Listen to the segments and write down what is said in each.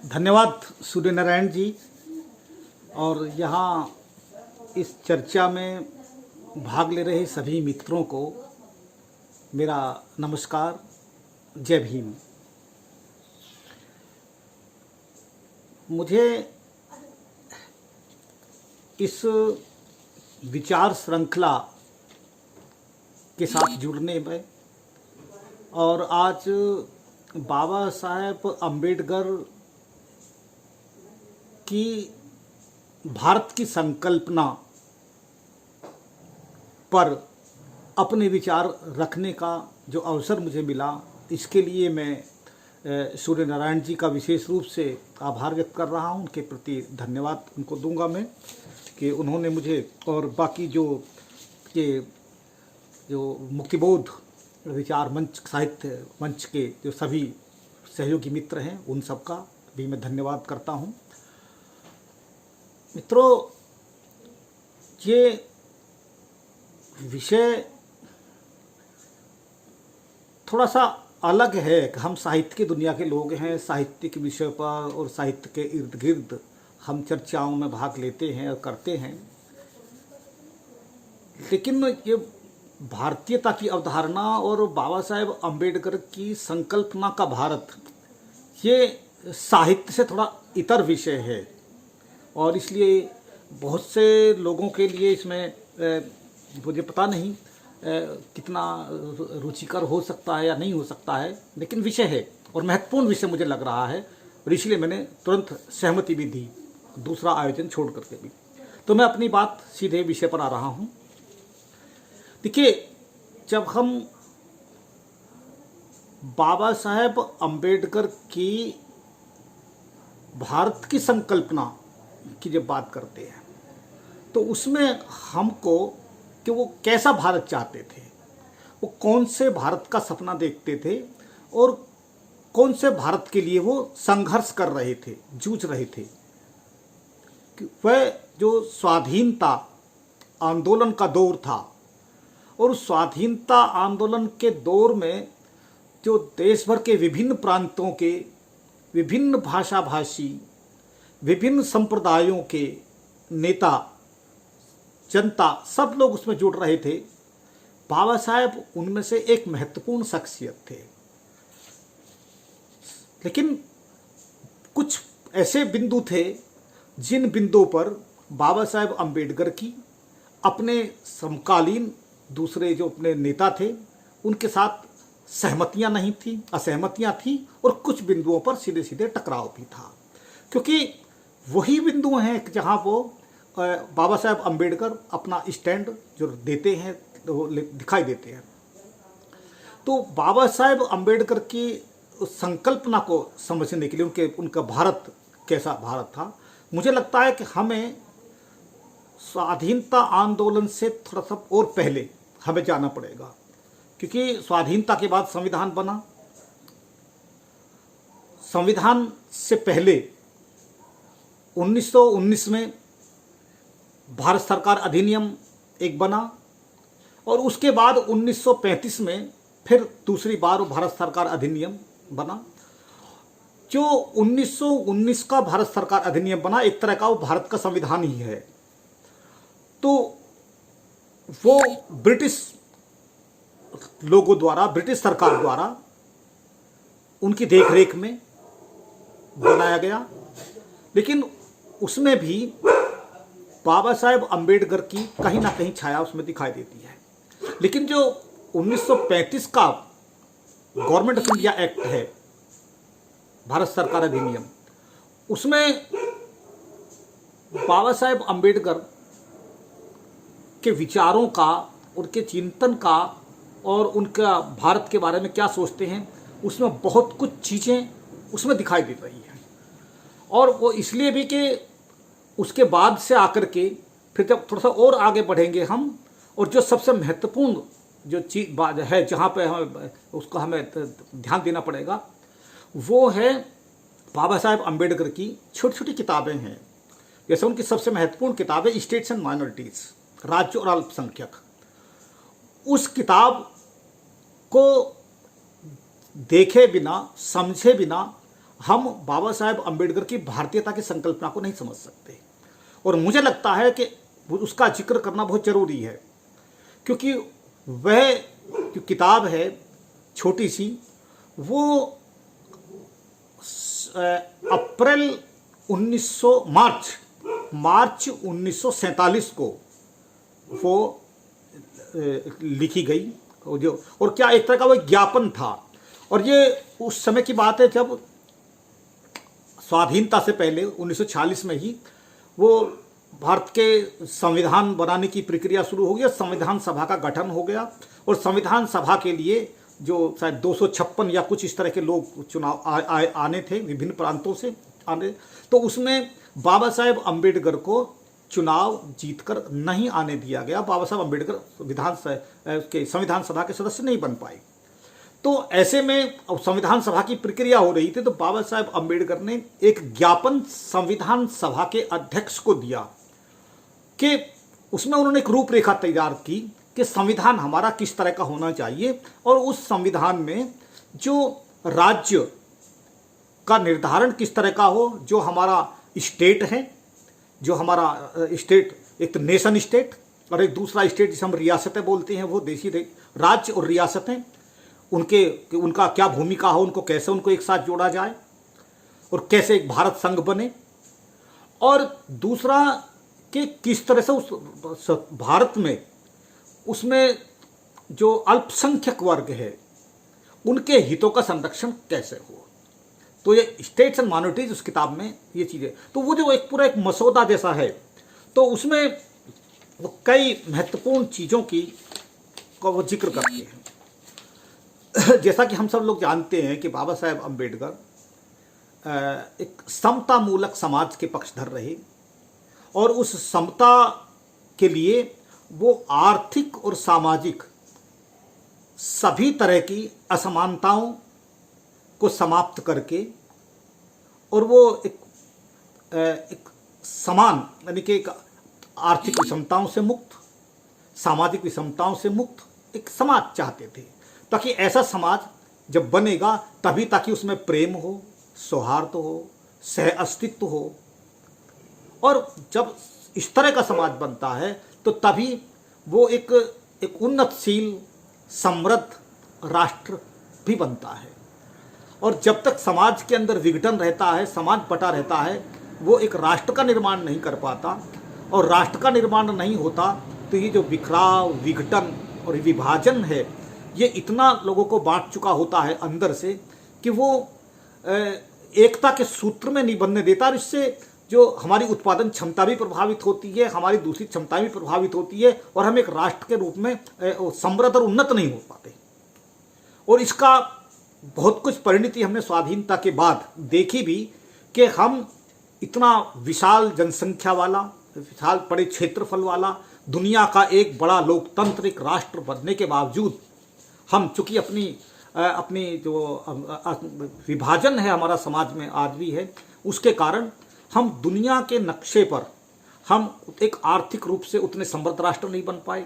धन्यवाद सूर्य नारायण जी। और यहाँ इस चर्चा में भाग ले रहे सभी मित्रों को मेरा नमस्कार, जय भीम। मुझे इस विचार श्रृंखला के साथ जुड़ने में और आज बाबा साहेब अम्बेडकर की भारत की संकल्पना पर अपने विचार रखने का जो अवसर मुझे मिला, इसके लिए मैं सूर्य नारायण जी का विशेष रूप से आभार व्यक्त कर रहा हूं। उनके प्रति धन्यवाद उनको दूंगा मैं कि उन्होंने मुझे और बाकी जो मुक्तिबोध विचार मंच, साहित्य मंच के जो सभी सहयोगी मित्र हैं, उन सब का भी मैं धन्यवाद करता हूं। मित्रों, ये विषय थोड़ा सा अलग है कि हम साहित्य की दुनिया के लोग हैं, साहित्य के विषय पर और साहित्य के इर्द गिर्द हम चर्चाओं में भाग लेते हैं और करते हैं, लेकिन ये भारतीयता की अवधारणा और बाबा साहेब अम्बेडकर की संकल्पना का भारत, ये साहित्य से थोड़ा इतर विषय है और इसलिए बहुत से लोगों के लिए इसमें मुझे पता नहीं कितना रुचिकर हो सकता है या नहीं हो सकता है, लेकिन विषय है और महत्वपूर्ण विषय मुझे लग रहा है और इसलिए मैंने तुरंत सहमति भी दी, दूसरा आयोजन छोड़ करके भी। तो मैं अपनी बात सीधे विषय पर आ रहा हूँ। देखिए, जब हम बाबा साहेब अम्बेडकर की भारत की संकल्पना की जब बात करते हैं तो उसमें हमको कि वो कैसा भारत चाहते थे, वो कौन से भारत का सपना देखते थे और कौन से भारत के लिए वो संघर्ष कर रहे थे, जूझ रहे थे। वह जो स्वाधीनता आंदोलन का दौर था और उस स्वाधीनता आंदोलन के दौर में जो देश भर के विभिन्न प्रांतों के विभिन्न भाषा भाषी, विभिन्न संप्रदायों के नेता, जनता, सब लोग उसमें जुड़ रहे थे। बाबा साहेब उनमें से एक महत्वपूर्ण शख्सियत थे, लेकिन कुछ ऐसे बिंदु थे जिन बिंदुओं पर बाबा साहेब अम्बेडकर की अपने समकालीन दूसरे जो अपने नेता थे उनके साथ सहमतियां नहीं थी, असहमतियां थी और कुछ बिंदुओं पर सीधे सीधे टकराव भी था, क्योंकि वही बिंदु हैं जहां वो बाबा साहेब अम्बेडकर अपना स्टैंड जो देते हैं वो दिखाई देते हैं। तो बाबा साहेब अम्बेडकर की उस संकल्पना को समझने के लिए उनका भारत कैसा भारत था, मुझे लगता है कि हमें स्वाधीनता आंदोलन से थोड़ा सा और पहले हमें जाना पड़ेगा, क्योंकि स्वाधीनता के बाद संविधान बना। संविधान से पहले 1919 में भारत सरकार अधिनियम एक बना और उसके बाद 1935 में फिर दूसरी बार भारत सरकार अधिनियम बना। जो 1919 का भारत सरकार अधिनियम बना, एक तरह का वो भारत का संविधान ही है। तो वो ब्रिटिश लोगों द्वारा, ब्रिटिश सरकार द्वारा उनकी देखरेख में बनाया गया, लेकिन उसमें भी बाबा साहेब अम्बेडकर की कहीं ना कहीं छाया उसमें दिखाई देती है। लेकिन जो 1935 का गवर्नमेंट ऑफ इंडिया एक्ट है, भारत सरकार अधिनियम, उसमें बाबा साहेब अम्बेडकर के विचारों का, उनके चिंतन का और उनका भारत के बारे में क्या सोचते हैं, उसमें बहुत कुछ चीज़ें उसमें दिखाई दे रही हैं। और वो इसलिए भी कि उसके बाद से आकर के फिर जब थोड़ा सा और आगे बढ़ेंगे हम, और जो सबसे महत्वपूर्ण जो चीज बात है जहाँ पे हमें उसको हमें ध्यान देना पड़ेगा, वो है बाबा साहेब अम्बेडकर की छोटी छोटी किताबें हैं। जैसे उनकी सबसे महत्वपूर्ण किताब है स्टेट्स एंड माइनॉरिटीज़, राज्य और अल्पसंख्यक। उस किताब को देखे बिना, समझे बिना हम बाबा साहेब अम्बेडकर की भारतीयता की संकल्पना को नहीं समझ सकते। और मुझे लगता है कि उसका जिक्र करना बहुत जरूरी है, क्योंकि वह जो किताब है छोटी सी, वो अप्रैल 1900 मार्च 1947 को वो लिखी गई। और क्या एक तरह का वो ज्ञापन था। और ये उस समय की बात है जब स्वाधीनता से पहले 1946 में ही वो भारत के संविधान बनाने की प्रक्रिया शुरू हो गई, संविधान सभा का गठन हो गया। और संविधान सभा के लिए जो शायद 256 या कुछ इस तरह के लोग चुनाव आने थे विभिन्न प्रांतों से आने, तो उसमें बाबा साहेब अम्बेडकर को चुनाव जीतकर नहीं आने दिया गया। बाबा साहेब अम्बेडकर संविधान सभा के सदस्य नहीं बन पाए। तो ऐसे में अब संविधान सभा की प्रक्रिया हो रही थी, तो बाबा साहेब अम्बेडकर ने एक ज्ञापन संविधान सभा के अध्यक्ष को दिया कि उसमें उन्होंने एक रूपरेखा तैयार की कि संविधान हमारा किस तरह का होना चाहिए, और उस संविधान में जो राज्य का निर्धारण किस तरह का हो, जो हमारा स्टेट है, जो हमारा स्टेट, एक तो नेशन स्टेट और एक दूसरा स्टेट जिसे हम रियासतें बोलते हैं, वो देशी राज्य और रियासतें, उनका क्या भूमिका हो, उनको कैसे उनको एक साथ जोड़ा जाए और कैसे एक भारत संघ बने, और दूसरा कि किस तरह से उस भारत में उसमें जो अल्पसंख्यक वर्ग है उनके हितों का संरक्षण कैसे हो। तो ये स्टेट्स एंड माइनॉरिटीज उस किताब में ये चीज़ें, तो वो जो एक पूरा एक मसौदा जैसा है, तो उसमें वो कई महत्वपूर्ण चीज़ों की का वो जिक्र करते हैं। जैसा कि हम सब लोग जानते हैं कि बाबा साहेब अम्बेडकर एक समतामूलक समाज के पक्षधर रहे, और उस समता के लिए वो आर्थिक और सामाजिक सभी तरह की असमानताओं को समाप्त करके, और वो एक समान, यानी कि एक आर्थिक विषमताओं से मुक्त, सामाजिक विषमताओं से मुक्त एक समाज चाहते थे, ताकि ऐसा समाज जब बनेगा तभी ताकि उसमें प्रेम हो, सौहार्द हो, सह अस्तित्व हो। और जब इस तरह का समाज बनता है तो तभी वो एक उन्नतशील समृद्ध राष्ट्र भी बनता है। और जब तक समाज के अंदर विघटन रहता है, समाज बटा रहता है, वो एक राष्ट्र का निर्माण नहीं कर पाता। और राष्ट्र का निर्माण नहीं होता तो ये जो बिखराव, विघटन और विभाजन है, ये इतना लोगों को बांट चुका होता है अंदर से कि वो एकता के सूत्र में नहीं बनने देता। और इससे जो हमारी उत्पादन क्षमता भी प्रभावित होती है, हमारी दूसरी क्षमता भी प्रभावित होती है, और हम एक राष्ट्र के रूप में समृद्ध और उन्नत नहीं हो पाते। और इसका बहुत कुछ परिणति हमने स्वाधीनता के बाद देखी भी, कि हम इतना विशाल जनसंख्या वाला, विशाल बड़े क्षेत्रफल वाला, दुनिया का एक बड़ा लोकतांत्रिक राष्ट्र बनने के बावजूद हम चूंकि अपनी जो विभाजन है हमारा समाज में आज भी है, उसके कारण हम दुनिया के नक्शे पर हम एक आर्थिक रूप से उतने समृद्ध राष्ट्र नहीं बन पाए।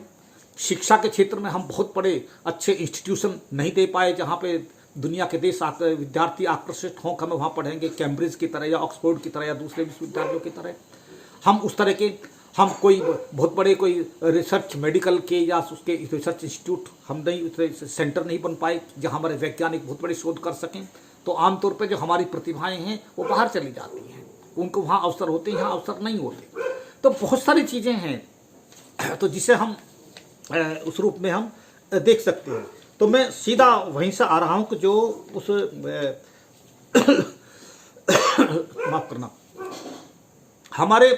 शिक्षा के क्षेत्र में हम बहुत बड़े अच्छे इंस्टीट्यूशन नहीं दे पाए जहाँ पे दुनिया के देश विद्यार्थी आकर्षित हों, हमें वहाँ पढ़ेंगे, कैम्ब्रिज की तरह या ऑक्सफोर्ड की तरह या दूसरे विश्वविद्यालयों की तरह। हम उस तरह के कोई बहुत बड़े कोई रिसर्च मेडिकल के या उसके रिसर्च इंस्टीट्यूट हम नहीं, सेंटर नहीं बन पाए जहाँ हमारे वैज्ञानिक बहुत बड़े शोध कर सकें। तो आमतौर पर जो हमारी प्रतिभाएं हैं वो बाहर चली जाती हैं, उनको वहाँ अवसर होते हैं, यहाँ अवसर नहीं होते। तो बहुत सारी चीज़ें हैं तो जिसे हम उस रूप में हम देख सकते हैं। तो मैं सीधा वहीं से आ रहा हूँ कि जो उस माफ करना, हमारे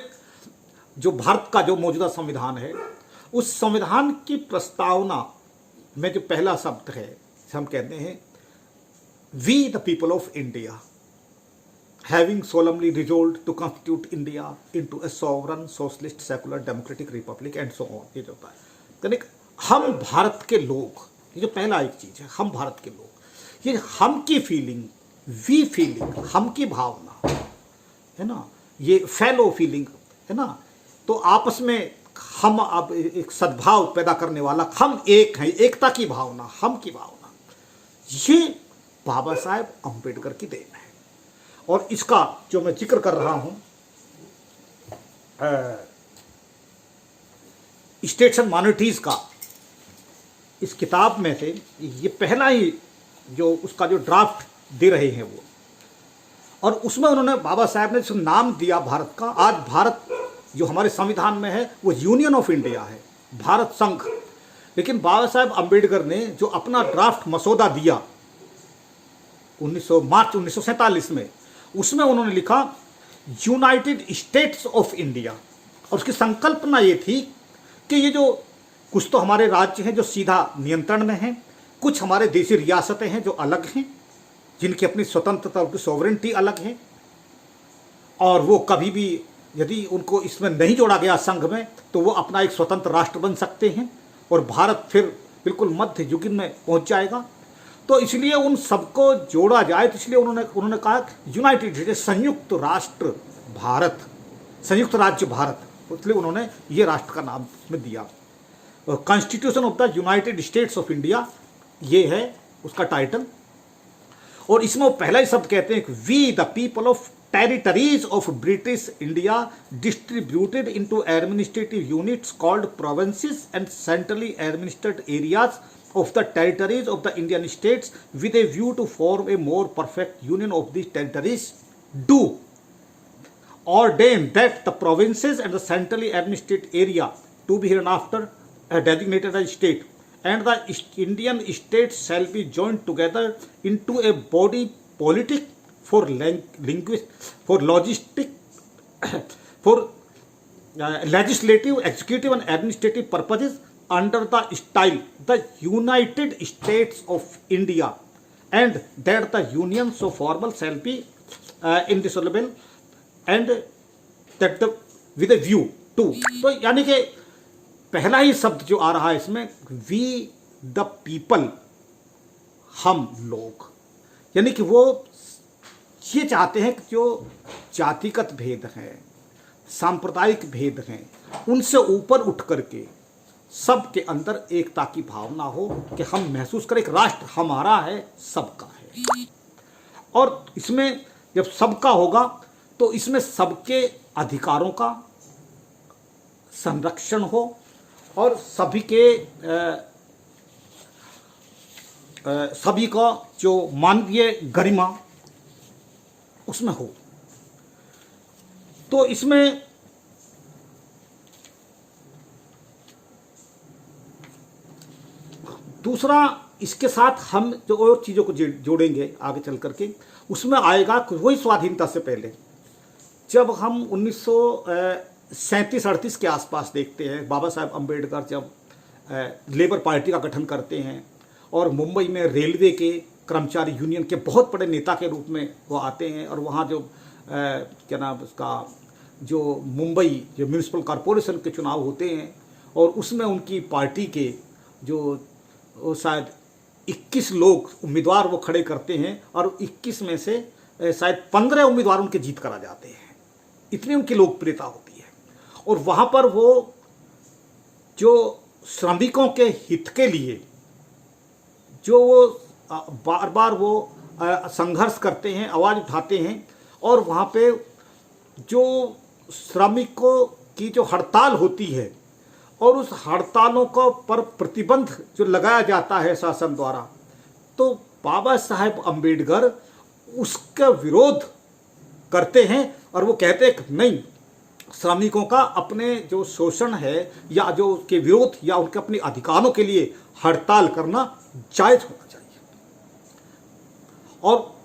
जो भारत का जो मौजूदा संविधान है, उस संविधान की प्रस्तावना में जो पहला शब्द है, हम कहते हैं we the people of India having solemnly resolved to constitute India into a sovereign, socialist, secular, democratic republic and so on। ये जो होता है, यानी हम भारत के लोग, ये जो पहला एक चीज़ है, हम भारत के लोग, ये हम की फीलिंग, वी फीलिंग, हम की भावना है ना, ये फेलो फीलिंग है ना। तो आपस में हम अब एक सद्भाव पैदा करने वाला, हम एक हैं, एकता की भावना, हम की भावना, ये बाबा साहेब अम्बेडकर की देन है। और इसका जो मैं जिक्र कर रहा हूं स्टेट्स एंड माइनॉरिटीज का, इस किताब में से ये पहला ही जो उसका जो ड्राफ्ट दे रहे हैं वो, और उसमें उन्होंने बाबा साहब ने जो नाम दिया भारत का, आज भारत जो हमारे संविधान में है वो यूनियन ऑफ इंडिया है, भारत संघ। लेकिन बाबा साहब अम्बेडकर ने जो अपना ड्राफ्ट मसौदा दिया मार्च 1947 में, उसमें उन्होंने लिखा यूनाइटेड स्टेट्स ऑफ इंडिया। और उसकी संकल्पना ये थी कि ये जो कुछ तो हमारे राज्य हैं जो सीधा नियंत्रण में हैं, कुछ हमारे देशी रियासतें हैं जो अलग हैं, जिनकी अपनी स्वतंत्रता की सॉवरेंटी अलग है, और वो कभी भी यदि उनको इसमें नहीं जोड़ा गया संघ में तो वो अपना एक स्वतंत्र राष्ट्र बन सकते हैं और भारत फिर बिल्कुल मध्य युग में पहुंच जाएगा। तो इसलिए उन सबको जोड़ा जाए, तो इसलिए उन्होंने कहा यूनाइटेड, संयुक्त राष्ट्र भारत, संयुक्त राज्य भारत, इसलिए उन्होंने ये राष्ट्र का नाम में दिया। Constitution of the United States of India, ये है उसका टाइटल। और इसमें वो पहला ही शब्द कहते हैं, we the people of territories of British India distributed into administrative units called provinces and centrally administered areas of the territories of the Indian states with a view to form a more perfect union of these territories, do ordain that the provinces and the centrally administered area to be hereinafter designated as state, and the Indian states shall be joined together into a body politic for for logistic for legislative, executive and administrative purposes under the style the United States of India, and that the union so formal shall be indissoluble, and that the with a view to, तो यानी कि पहला ही शब्द जो आ रहा है इसमें, we the people, हम लोग, यानी कि वो ये चाहते हैं कि जो जातिगत भेद हैं, सांप्रदायिक भेद हैं, उनसे ऊपर उठ करके सबके अंदर एकता की भावना हो कि हम महसूस करें एक राष्ट्र हमारा है, सबका है। और इसमें जब सबका होगा तो इसमें सबके अधिकारों का संरक्षण हो और सभी का जो मानवीय गरिमा उसमें हो। तो इसमें दूसरा, इसके साथ हम जो और चीज़ों को जोड़ेंगे आगे चल करके, उसमें आएगा वही स्वाधीनता से पहले, जब हम 1937-38 के आसपास देखते हैं, बाबा साहब अम्बेडकर जब लेबर पार्टी का गठन करते हैं और मुंबई में रेलवे के कर्मचारी यूनियन के बहुत बड़े नेता के रूप में वो आते हैं, और वहाँ जो क्या नाम उसका, जो मुंबई जो म्यूनिसिपल कॉरपोरेशन के चुनाव होते हैं, और उसमें उनकी पार्टी के जो शायद 21 लोग उम्मीदवार वो खड़े करते हैं, और 21 में से शायद 15 उम्मीदवार उनके जीत करा जाते हैं, इतनी उनकी लोकप्रियता होती है। और वहाँ पर वो जो श्रमिकों के हित के लिए जो वो बार बार वो संघर्ष करते हैं, आवाज़ उठाते हैं, और वहाँ पे जो श्रमिकों की जो हड़ताल होती है और उस हड़तालों को पर प्रतिबंध जो लगाया जाता है शासन द्वारा, तो बाबा साहेब अम्बेडकर उसका विरोध करते हैं और वो कहते हैं कि नहीं, श्रमिकों का अपने जो शोषण है या जो उसके विरोध या उनके अपने अधिकारों के लिए हड़ताल करना जायज़ होना चाहिए। और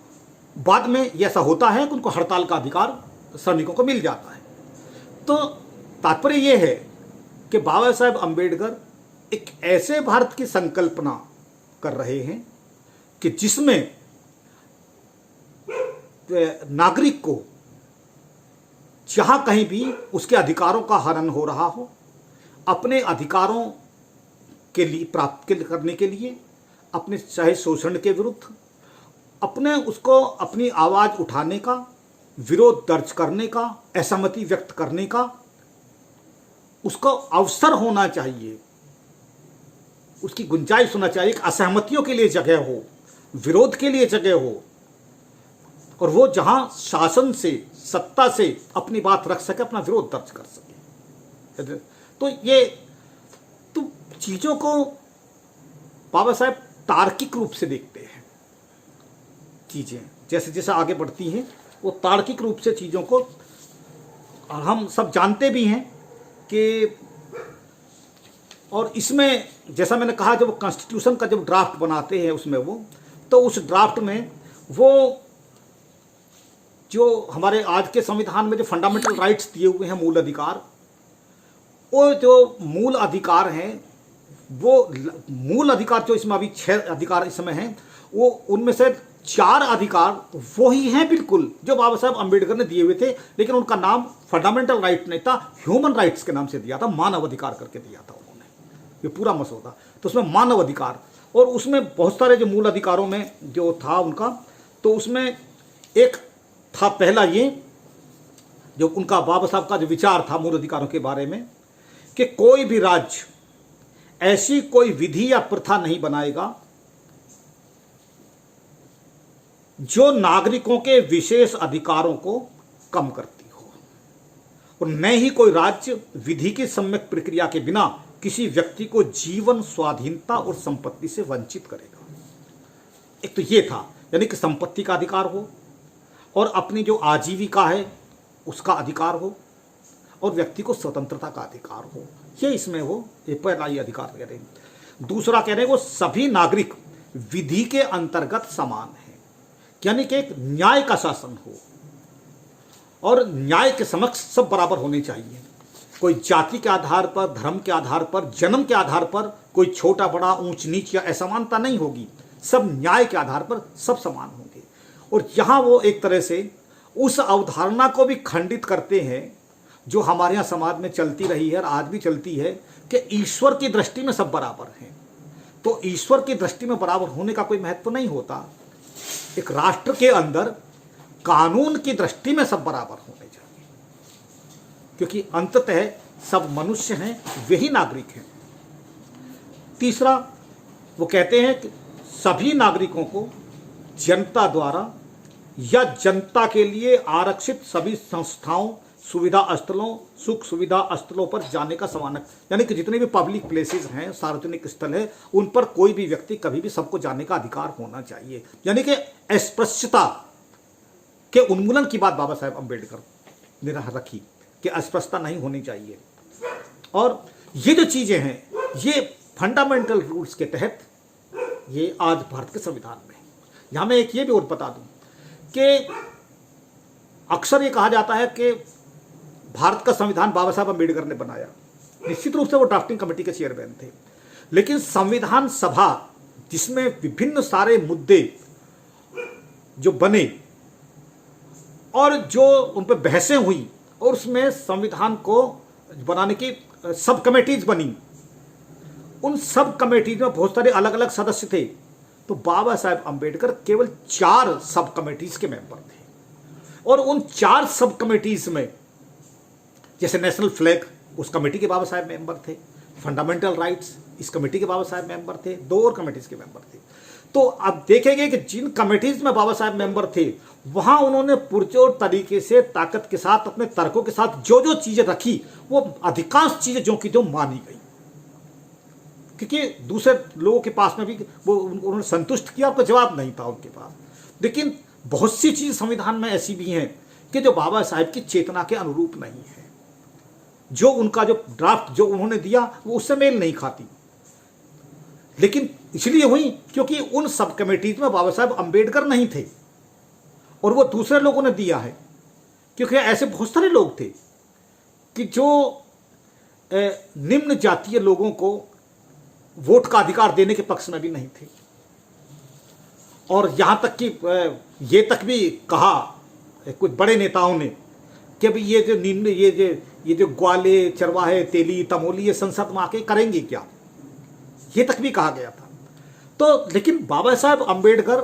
बाद में ऐसा होता है कि उनको हड़ताल का अधिकार श्रमिकों को मिल जाता है। तो तात्पर्य ये है कि बाबा साहेब अम्बेडकर एक ऐसे भारत की संकल्पना कर रहे हैं कि जिसमें नागरिक को जहां कहीं भी उसके अधिकारों का हनन हो रहा हो, अपने अधिकारों के लिए प्राप्त करने के लिए, अपने चाहे शोषण के विरुद्ध अपने उसको अपनी आवाज़ उठाने का, विरोध दर्ज करने का, असहमति व्यक्त करने का उसका अवसर होना चाहिए, उसकी गुंजाइश होना चाहिए कि असहमतियों के लिए जगह हो, विरोध के लिए जगह हो, और वो जहां शासन से, सत्ता से अपनी बात रख सके, अपना विरोध दर्ज कर सके। तो ये तो चीजों को बाबा साहेब तार्किक रूप से देखते हैं। चीजें जैसे जैसे आगे बढ़ती हैं वो तार्किक रूप से चीजों को, और हम सब जानते भी हैं कि, और इसमें जैसा मैंने कहा जब कॉन्स्टिट्यूशन का जब ड्राफ्ट बनाते हैं उसमें वो, तो उस ड्राफ्ट में वो जो हमारे आज के संविधान में जो फंडामेंटल राइट्स दिए हुए हैं, मूल अधिकार, वो जो मूल अधिकार हैं, वो मूल अधिकार जो इसमें अभी 6 अधिकार इस समय हैं, वो उनमें से 4 अधिकार वो ही हैं बिल्कुल जो बाबा साहब अम्बेडकर ने दिए हुए थे, लेकिन उनका नाम फंडामेंटल राइट नहीं था, ह्यूमन राइट्स के नाम से दिया था, मानव अधिकार करके दिया था उन्होंने, ये पूरा मसौदा। तो उसमें मानव अधिकार, और उसमें बहुत सारे जो मूल अधिकारों में जो था उनका, तो उसमें एक था पहला ये, जो उनका बाबा साहब का जो विचार था मूल अधिकारों के बारे में, कि कोई भी राज्य ऐसी कोई विधि या प्रथा नहीं बनाएगा जो नागरिकों के विशेष अधिकारों को कम करती हो, और न ही कोई राज्य विधि की सम्यक प्रक्रिया के बिना किसी व्यक्ति को जीवन, स्वाधीनता और संपत्ति से वंचित करेगा। एक तो ये था, यानी कि संपत्ति का अधिकार हो, और अपनी जो आजीविका है उसका अधिकार हो, और व्यक्ति को स्वतंत्रता का अधिकार हो। ये इसमें वो ये पहला ये अधिकार कह रहे हैं। दूसरा कह रहे हैं वो सभी नागरिक विधि के अंतर्गत समान हैं, यानी कि एक न्याय का शासन हो, और न्याय के समक्ष सब बराबर होने चाहिए। कोई जाति के आधार पर, धर्म के आधार पर, जन्म के आधार पर कोई छोटा बड़ा, ऊंच नीच या असमानता नहीं होगी, सब न्याय के आधार पर सब समान होंगे। और यहाँ वो एक तरह से उस अवधारणा को भी खंडित करते हैं जो हमारे यहाँ समाज में चलती रही है और आज भी चलती है, कि ईश्वर की दृष्टि में सब बराबर हैं। तो ईश्वर की दृष्टि में बराबर होने का कोई महत्व नहीं होता। एक राष्ट्र के अंदर कानून की दृष्टि में सब बराबर होने चाहिए, क्योंकि अंततः सब मनुष्य हैं, वही नागरिक हैं। तीसरा वो कहते हैं कि सभी नागरिकों को जनता द्वारा या जनता के लिए आरक्षित सभी संस्थाओं, सुविधा स्थलों, सुख सुविधा स्थलों पर जाने का समान, यानी कि जितने भी पब्लिक प्लेसेस हैं, सार्वजनिक स्थल है, उन पर कोई भी व्यक्ति कभी भी सबको जाने का अधिकार होना चाहिए। यानी कि अस्पृश्यता के उन्मूलन की बात बाबा साहेब अम्बेडकर ने रखी कि अस्पृश्यता नहीं होनी चाहिए। और ये जो चीजें हैं ये फंडामेंटल रूल्स के तहत ये आज भारत के संविधान में। यहां मैं एक ये भी और बता दूं कि अक्सर ये कहा जाता है कि भारत का संविधान बाबा साहब अम्बेडकर ने बनाया। निश्चित रूप से वो ड्राफ्टिंग कमेटी के चेयरमैन थे, लेकिन संविधान सभा जिसमें विभिन्न सारे मुद्दे जो बने और जो उन पर बहसें हुई, और उसमें संविधान को बनाने की सब कमेटीज बनी, उन सब कमेटीज में बहुत सारे अलग अलग सदस्य थे। तो बाबा साहेब अम्बेडकर केवल 4 सब कमेटीज के मेंबर थे, और उन 4 सब कमेटीज में जैसे नेशनल फ्लैग, उस कमेटी के बाबा साहेब मेंबर थे, फंडामेंटल राइट्स इस कमेटी के बाबा साहेब मेंबर थे, 2 और कमेटीज के मेंबर थे। तो अब देखेंगे कि जिन कमेटीज में बाबा साहेब मेंबर थे वहां उन्होंने पुरजोर तरीके से, ताकत के साथ, अपने तर्कों के साथ जो जो चीजें रखी, वो अधिकांश चीजें जो की जो मानी गई, क्योंकि दूसरे लोगों के पास में भी वो उन्होंने संतुष्ट किया, आपको जवाब नहीं था उनके पास। लेकिन बहुत सी चीज संविधान में ऐसी भी हैं कि जो बाबा साहेब की चेतना के अनुरूप नहीं है, जो उनका जो ड्राफ्ट जो उन्होंने दिया वो उससे मेल नहीं खाती। लेकिन इसलिए हुई क्योंकि उन सब कमेटीज में बाबा साहेब अम्बेडकर नहीं थे, और वो दूसरे लोगों ने दिया है, क्योंकि ऐसे बहुत सारे लोग थे कि जो निम्न जातीय लोगों को वोट का अधिकार देने के पक्ष में भी नहीं थे। और यहां तक कि ये तक भी कहा कुछ बड़े नेताओं ने कि भाई ये जो निम्न ये जो ग्वाले, चरवाहे, तेली, तमोली ये संसद में आके करेंगे क्या, ये तक भी कहा गया था। तो लेकिन बाबा Saheb Ambedkar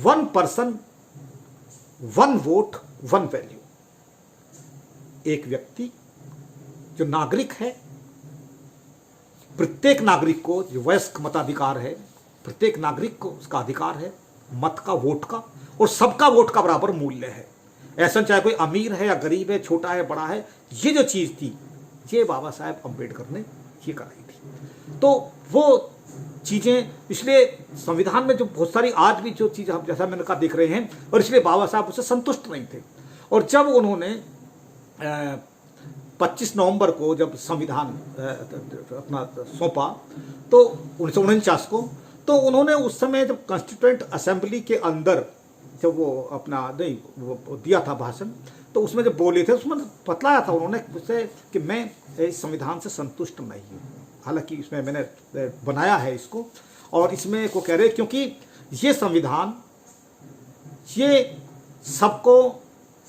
1 person 1 vote 1 value, एक व्यक्ति जो नागरिक है, प्रत्येक नागरिक को जो वयस्क मताधिकार है, प्रत्येक नागरिक को उसका अधिकार है मत का, वोट का, और सबका वोट का बराबर मूल्य है। ऐसा चाहे कोई अमीर है या गरीब है, छोटा है बड़ा है, ये जो चीज़ थी ये बाबा साहेब अम्बेडकर ने ये कराई थी। तो वो चीज़ें, इसलिए संविधान में जो बहुत सारी आज भी जो चीज़ हम जैसा मैंने कहा देख रहे हैं, और इसलिए बाबा साहब उससे संतुष्ट नहीं थे। और जब उन्होंने 25 नवंबर को जब संविधान अपना सौंपा तो 1949 को, तो उन्होंने उस समय जब कॉन्स्टिट्यूएंट असेंबली के अंदर जब वो अपना नहीं वो दिया था भाषण, तो उसमें जब बोले थे उसमें बतलाया था उन्होंने उससे कि मैं इस संविधान से संतुष्ट नहीं हूँ। हालांकि इसमें मैंने बनाया है इसको, और इसमें को कह रहे क्योंकि ये संविधान ये सबको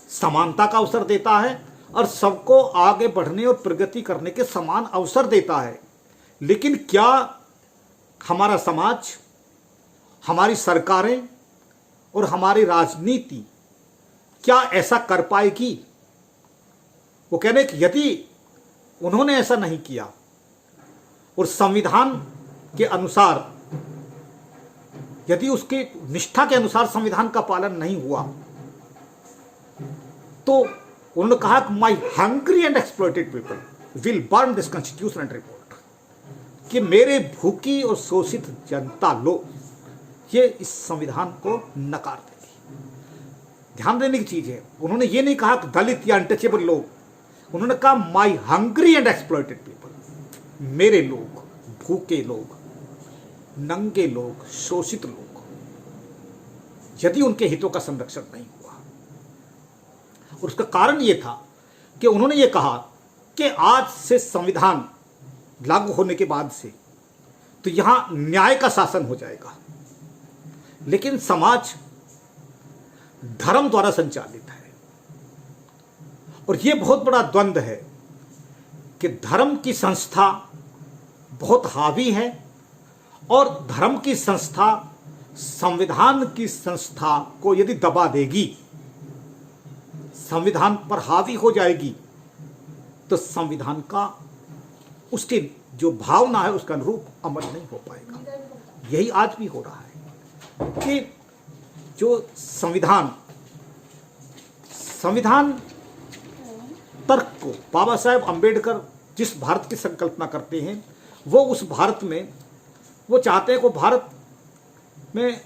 समानता का अवसर देता है और सबको आगे बढ़ने और प्रगति करने के समान अवसर देता है। लेकिन क्या हमारा समाज, हमारी सरकारें और हमारी राजनीति क्या ऐसा कर पाएगी? वो कह रहे कि यदि उन्होंने ऐसा नहीं किया और संविधान के अनुसार, यदि उसकी निष्ठा के अनुसार संविधान का पालन नहीं हुआ, तो उन्होंने कहा कि my hungry and exploited people will burn this constitution and report, कि मेरे भूखी और शोषित जनता लोग ये इस संविधान को नकार देगी। ध्यान देने की चीज है, उन्होंने ये नहीं कहा कि दलित या अनटचेबल लोग, उन्होंने कहा माई हंग्री एंड एक्सप्लॉइटेड पीपल, मेरे लोग, भूखे लोग, नंगे लोग, शोषित लोग, यदि उनके हितों का संरक्षण नहीं हुआ। और उसका कारण यह था कि उन्होंने ये कहा कि आज से संविधान लागू होने के बाद से तो यहां न्याय का शासन हो जाएगा, लेकिन समाज धर्म द्वारा संचालित है। और यह बहुत बड़ा द्वंद्व है कि धर्म की संस्था बहुत हावी है और धर्म की संस्था संविधान की संस्था को यदि दबा देगी, संविधान पर हावी हो जाएगी, तो संविधान का उसकी जो भावना है उसके अनुरूप अमल नहीं हो पाएगा। यही आज भी हो रहा है कि जो संविधान तर्क को बाबा साहेब अम्बेडकर जिस भारत की संकल्पना करते हैं, वो उस भारत में वो चाहते हैं कि भारत में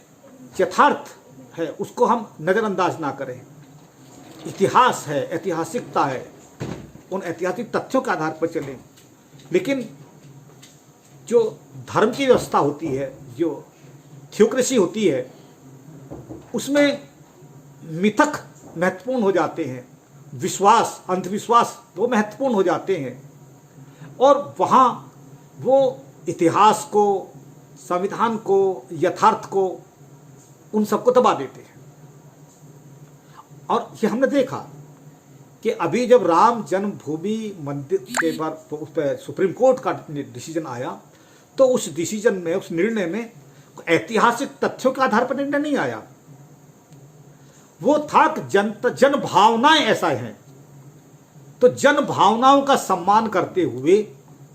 यथार्थ है उसको हम नज़रअंदाज ना करें। इतिहास है, ऐतिहासिकता है, उन ऐतिहासिक तथ्यों के आधार पर चलें। लेकिन जो धर्म की व्यवस्था होती है, जो थ्योक्रेसी होती है, उसमें मिथक महत्वपूर्ण हो जाते हैं, विश्वास, अंधविश्वास वो महत्वपूर्ण हो जाते हैं, और वहाँ वो इतिहास को, संविधान को, यथार्थ को, उन सबको दबा देते हैं। और ये हमने देखा कि अभी जब राम जन्मभूमि मंदिर के पर तो उस पर सुप्रीम कोर्ट का डिसीजन आया, तो उस डिसीजन में, उस निर्णय में ऐतिहासिक तथ्यों के आधार पर निर्णय नहीं आया। वो था कि जन भावनाएं ऐसा हैं, तो जन भावनाओं का सम्मान करते हुए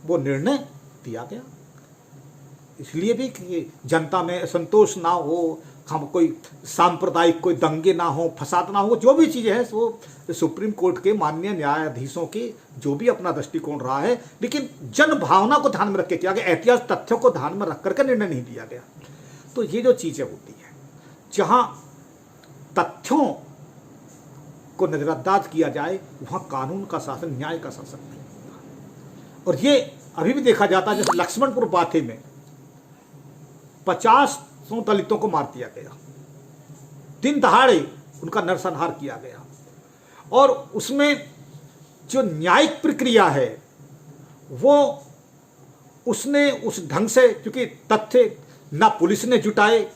वो निर्णय दिया गया। इसलिए भी कि जनता में असंतोष ना हो, हम कोई सांप्रदायिक कोई दंगे ना हो, फसाद ना हो, जो भी चीज़ें हैं वो सुप्रीम कोर्ट के माननीय न्यायाधीशों के जो भी अपना दृष्टिकोण रहा है, लेकिन जन भावना को ध्यान में रख के किया गया, ऐतिहासिक तथ्यों को ध्यान में रख करके निर्णय नहीं दिया गया। तो ये जो चीज़ें होती हैं, जहाँ तथ्यों को नजरअंदाज किया जाए, वहाँ कानून का शासन, न्याय का शासन नहीं होता। और ये अभी भी देखा जाता है, जैसे लक्ष्मणपुर बाथे में 50 दलितों को मार दिया गया, दिन दहाड़े उनका नरसंहार किया गया, और उसमें जो न्यायिक प्रक्रिया है वो उसने उस ढंग से, क्योंकि तथ्य ना पुलिस ने जुटाए,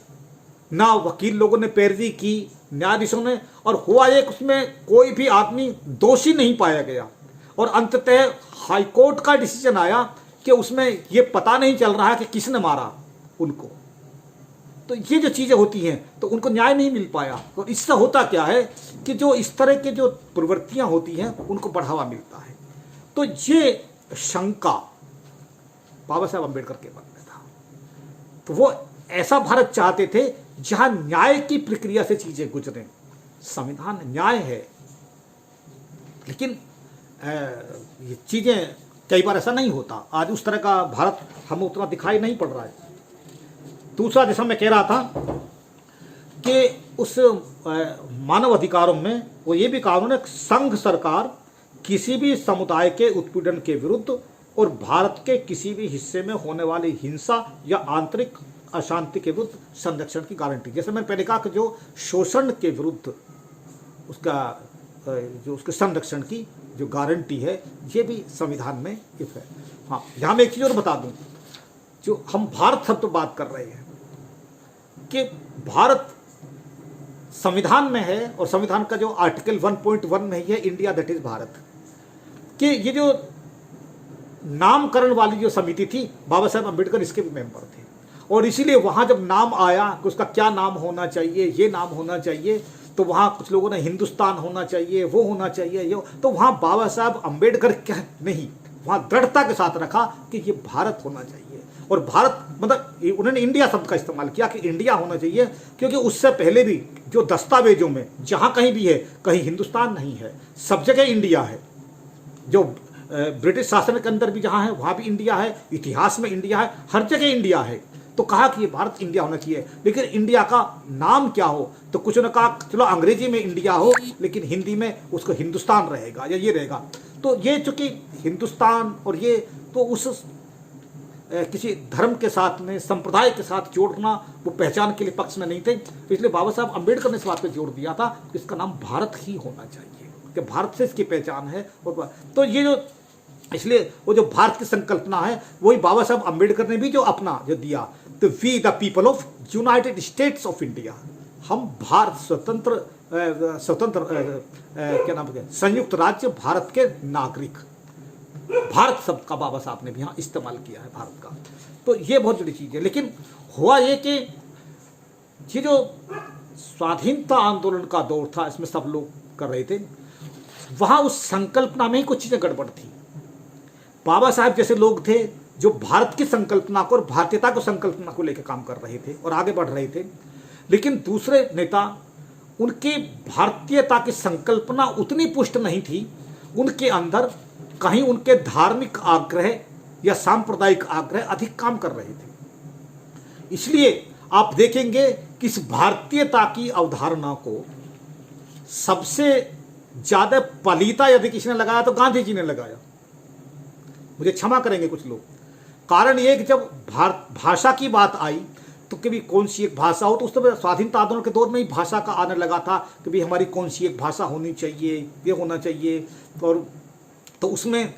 ना वकील लोगों ने पैरवी की, न्यायाधीशों ने, और हुआ एक उसमें कोई भी आदमी दोषी नहीं पाया गया। और अंततः हाईकोर्ट का डिसीजन आया कि उसमें ये पता नहीं चल रहा है कि किसने मारा उनको। तो ये जो चीज़ें होती हैं तो उनको न्याय नहीं मिल पाया। और इससे होता क्या है कि जो इस तरह के जो प्रवृत्तियां होती हैं उनको बढ़ावा मिलता है। तो ये शंका बाबा साहब अम्बेडकर के मन में था। तो वो ऐसा भारत चाहते थे जहां न्याय की प्रक्रिया से चीजें गुजरें। संविधान न्याय है, लेकिन ये चीजें कई बार ऐसा नहीं होता। आज उस तरह का भारत हमें उतना दिखाई नहीं पड़ रहा है। दूसरा, जैसा मैं कह रहा था कि उस मानव अधिकारों में वो ये भी कानून है, संघ सरकार किसी भी समुदाय के उत्पीड़न के विरुद्ध और भारत के किसी भी हिस्से में होने वाली हिंसा या आंतरिक अशांति के विरुद्ध संरक्षण की गारंटी। जैसे मैंने पहले कहा कि जो शोषण के विरुद्ध उसका जो उसके संरक्षण की जो गारंटी है, ये भी संविधान में इफ है। हाँ, यहाँ मैं एक चीज़ और बता दूँ, जो हम भारत शब्द तो बात कर रहे हैं कि भारत संविधान में है, और संविधान का जो आर्टिकल 1.1 में है इंडिया दैट इज भारत, कि ये जो नामकरण वाली जो समिति थी, बाबा साहेब अम्बेडकर इसके भी मेंबर थे, और इसीलिए वहाँ जब नाम आया कि उसका क्या नाम होना चाहिए, ये नाम होना चाहिए, तो वहाँ कुछ लोगों ने हिंदुस्तान होना चाहिए, वो होना चाहिए, ये, तो वहाँ बाबा साहब अम्बेडकर क्या नहीं, वहाँ दृढ़ता के साथ रखा कि ये भारत होना चाहिए। और भारत मतलब उन्होंने इंडिया शब्द का इस्तेमाल किया कि इंडिया होना चाहिए, क्योंकि उससे पहले भी जो दस्तावेजों में जहाँ कहीं भी है, कहीं हिंदुस्तान नहीं है, सब जगह इंडिया है। जो ब्रिटिश शासन के अंदर भी जहाँ है वहाँ भी इंडिया है, इतिहास में इंडिया है, हर जगह इंडिया है। तो कहा कि ये भारत इंडिया होना चाहिए, लेकिन इंडिया का नाम क्या हो, तो कुछ ने कहा चलो अंग्रेजी में इंडिया हो, लेकिन हिंदी में उसको हिंदुस्तान रहेगा या ये रहेगा। तो ये चूंकि हिंदुस्तान और ये तो उस किसी धर्म के साथ में, संप्रदाय के साथ जोड़ना वो पहचान के लिए पक्ष में नहीं थे, इसलिए बाबा साहब अम्बेडकर ने इस बात पर जोर दिया था कि इसका नाम भारत ही होना चाहिए, कि भारत से इसकी पहचान है। और तो ये जो इसलिए वो जो भारत की संकल्पना है, वही बाबा साहब अम्बेडकर ने भी जो अपना जो दिया, तो we the people of United States of India, हम भारत स्वतंत्र क्या नाम है, संयुक्त राज्य भारत के नागरिक, भारत शब्द का बाबा साहब ने भी यहाँ इस्तेमाल किया है भारत का। तो ये बहुत बड़ी चीज़ है। लेकिन हुआ ये कि ये जो स्वाधीनता आंदोलन का दौर था, इसमें सब लोग कर रहे थे, वहाँ उस संकल्पना में ही कुछ चीज़ें गड़बड़ थी। बाबा साहब जैसे लोग थे जो भारत की संकल्पना को और भारतीयता को संकल्पना को लेकर काम कर रहे थे और आगे बढ़ रहे थे, लेकिन दूसरे नेता उनकी भारतीयता की संकल्पना उतनी पुष्ट नहीं थी, उनके अंदर कहीं उनके धार्मिक आग्रह या सांप्रदायिक आग्रह अधिक काम कर रहे थे। इसलिए आप देखेंगे कि इस भारतीयता की अवधारणा को सबसे ज्यादा पलीता यदि किसी ने लगाया तो गांधी जी ने लगाया। मुझे क्षमा करेंगे कुछ लोग, कारण ये कि जब भाषा की बात आई तो कभी कौन सी एक भाषा हो, तो उस समय स्वाधीनता आंदोलन के दौर में ही भाषा का आने लगा था कि भाई हमारी कौन सी एक भाषा होनी चाहिए, ये होना चाहिए। और तो उसमें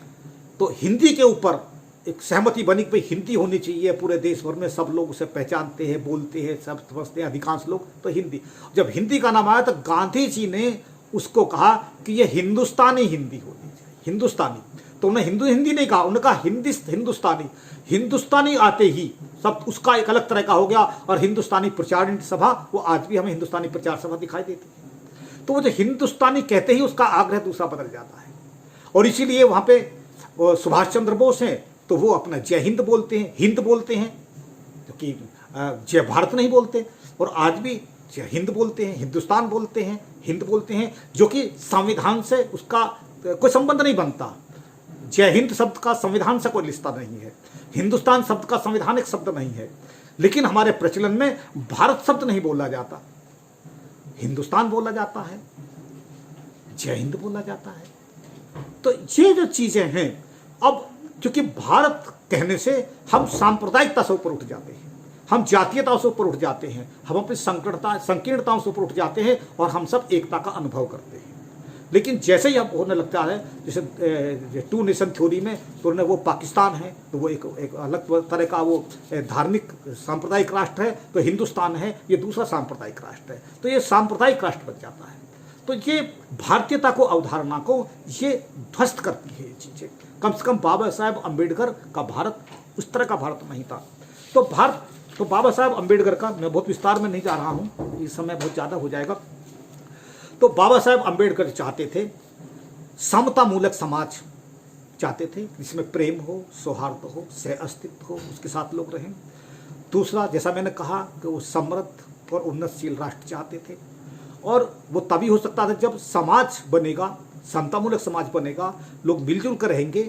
तो हिंदी के ऊपर एक सहमति बनी कि भाई हिंदी होनी चाहिए, पूरे देश भर में सब लोग उसे पहचानते हैं, बोलते हैं, सब समझते हैं, अधिकांश लोग। तो हिंदी, जब हिंदी का नाम आया तो गांधी जी ने उसको कहा कि ये हिंदुस्तानी हिंदी होनी चाहिए, हिंदुस्तानी। तो उन्हें हिंदू हिंदी नहीं कहा, उन्होंने कहा हिंदुस्तानी। हिंदुस्तानी आते ही सब उसका एक अलग तरह का हो गया, और हिंदुस्तानी प्रचार सभा, वो आज भी हमें हिंदुस्तानी प्रचार सभा दिखाई देती है। तो वो जो हिंदुस्तानी कहते ही उसका आग्रह दूसरा बदल जाता है, और इसीलिए वहाँ पे सुभाष चंद्र बोस हैं तो वो अपना जय हिंद बोलते हैं, हिंद बोलते हैं, क्योंकि जय भारत नहीं बोलते। और आज भी जय हिंद बोलते हैं, हिंदुस्तान बोलते हैं, हिंद बोलते हैं, जो कि संविधान से उसका कोई संबंध नहीं बनता। जय हिंद शब्द का संविधान से कोई रिश्ता नहीं है, हिंदुस्तान शब्द का संवैधानिक शब्द नहीं है। लेकिन हमारे प्रचलन में भारत शब्द नहीं बोला जाता, हिंदुस्तान बोला जाता है, जय हिंद बोला जाता है। तो ये जो चीजें हैं, अब क्योंकि भारत कहने से हम सांप्रदायिकता से ऊपर उठ जाते हैं, हम जातीयता से ऊपर उठ जाते हैं, हम अपनी संकीर्णताओं से ऊपर उठ जाते हैं, और हम सब एकता का अनुभव करते हैं। लेकिन जैसे ही अब होने लगता है, जैसे टू नेशन थ्योरी में तो वो पाकिस्तान है तो वो एक अलग तरह का वो धार्मिक सांप्रदायिक राष्ट्र है, तो हिंदुस्तान है ये दूसरा सांप्रदायिक राष्ट्र है, तो ये सांप्रदायिक राष्ट्र बन जाता है। तो ये भारतीयता को, अवधारणा को ये ध्वस्त करती है ये चीज़ें। कम से कम बाबा साहेब अम्बेडकर का भारत उस तरह का भारत नहीं था। तो बाबा साहेब अम्बेडकर का मैं बहुत विस्तार में नहीं जा रहा हूँ, इस समय बहुत ज़्यादा हो जाएगा। तो बाबा साहेब अम्बेडकर चाहते थे समता मूलक समाज चाहते थे, जिसमें प्रेम हो, सौहार्द हो, सह अस्तित्व हो, उसके साथ लोग रहें। दूसरा, जैसा मैंने कहा कि वो समृद्ध, और उन्नतशील राष्ट्र चाहते थे। और वो तभी हो सकता था जब समाज बनेगा, समतामूलक समाज बनेगा, लोग मिलजुल कर रहेंगे।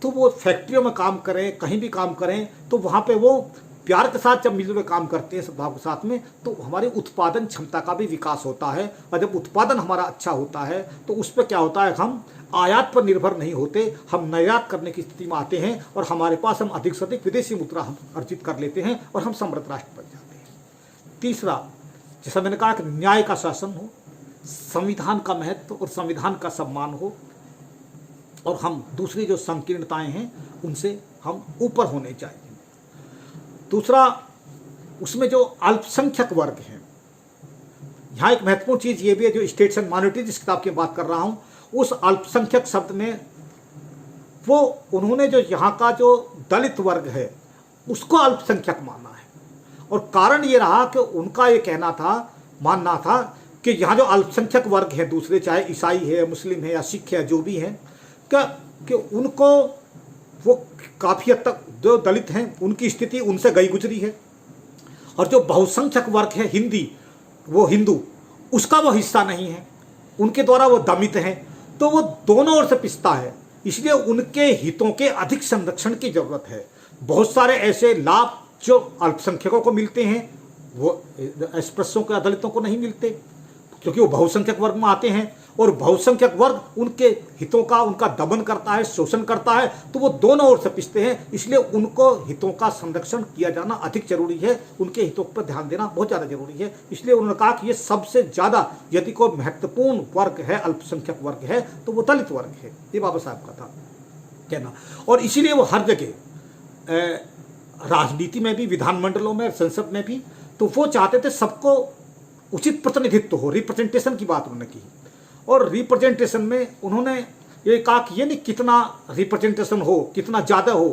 तो वो फैक्ट्रियों में काम करें, कहीं भी काम करें, तो वहाँ पे वो प्यार के साथ जब मिलजुल कर काम करते हैं सद्भाव के साथ में, तो हमारी उत्पादन क्षमता का भी विकास होता है। और जब उत्पादन हमारा अच्छा होता है तो उस पर क्या होता है, हम आयात पर निर्भर नहीं होते, हम निर्यात करने की स्थिति में आते हैं और हमारे पास हम अधिक से अधिक विदेशी मुद्रा हम अर्जित कर लेते हैं और हम समृद्ध राष्ट्र बन जाते हैं। तीसरा, जैसा मैंने कहा कि न्याय का शासन हो, संविधान का महत्व और संविधान का सम्मान हो, और हम दूसरी जो संकीर्णताएं हैं उनसे हम ऊपर होने चाहिए। दूसरा, उसमें जो अल्पसंख्यक वर्ग हैं, यहाँ एक महत्वपूर्ण चीज़ ये भी है, जो स्टेट्स एंड माइनॉरिटीज जिस किताब की बात कर रहा हूँ, उस अल्पसंख्यक शब्द में वो उन्होंने जो यहाँ का जो दलित वर्ग है उसको अल्पसंख्यक माना है। और कारण ये रहा कि उनका ये कहना था, मानना था कि यहाँ जो अल्पसंख्यक वर्ग हैं दूसरे, चाहे ईसाई है, मुस्लिम है या सिख है, जो भी हैं, कि उनको वो काफ़ी हद तक जो दलित हैं उनकी स्थिति उनसे गई गुजरी है, और जो बहुसंख्यक वर्ग है हिंदू, उसका वो हिस्सा नहीं है, उनके द्वारा वो दमित हैं। तो वो दोनों ओर से पिसता है, इसलिए उनके हितों के अधिक संरक्षण की जरूरत है। बहुत सारे ऐसे लाभ जो अल्पसंख्यकों को मिलते हैं वो अस्पृश्यों के, दलितों को नहीं मिलते, क्योंकि वो बहुसंख्यक वर्ग में आते हैं, और बहुसंख्यक वर्ग उनके हितों का, उनका दमन करता है, शोषण करता है, तो वो दोनों ओर से पिसते हैं। इसलिए उनको हितों का संरक्षण किया जाना अधिक जरूरी है, उनके हितों पर ध्यान देना बहुत ज़्यादा जरूरी है। इसलिए उन्होंने कहा कि ये सबसे ज़्यादा यदि कोई महत्वपूर्ण वर्ग है, अल्पसंख्यक वर्ग है, तो वो दलित वर्ग है। ये बाबा साहब का था कहना। और इसीलिए वो हर जगह, राजनीति में भी, विधानमंडलों में, संसद में भी, तो वो चाहते थे सबको उचित प्रतिनिधित्व हो, रिप्रेजेंटेशन की बात उन्होंने की। और रिप्रेजेंटेशन में उन्होंने ये कहा कि ये नहीं कितना रिप्रेजेंटेशन हो, कितना ज़्यादा हो,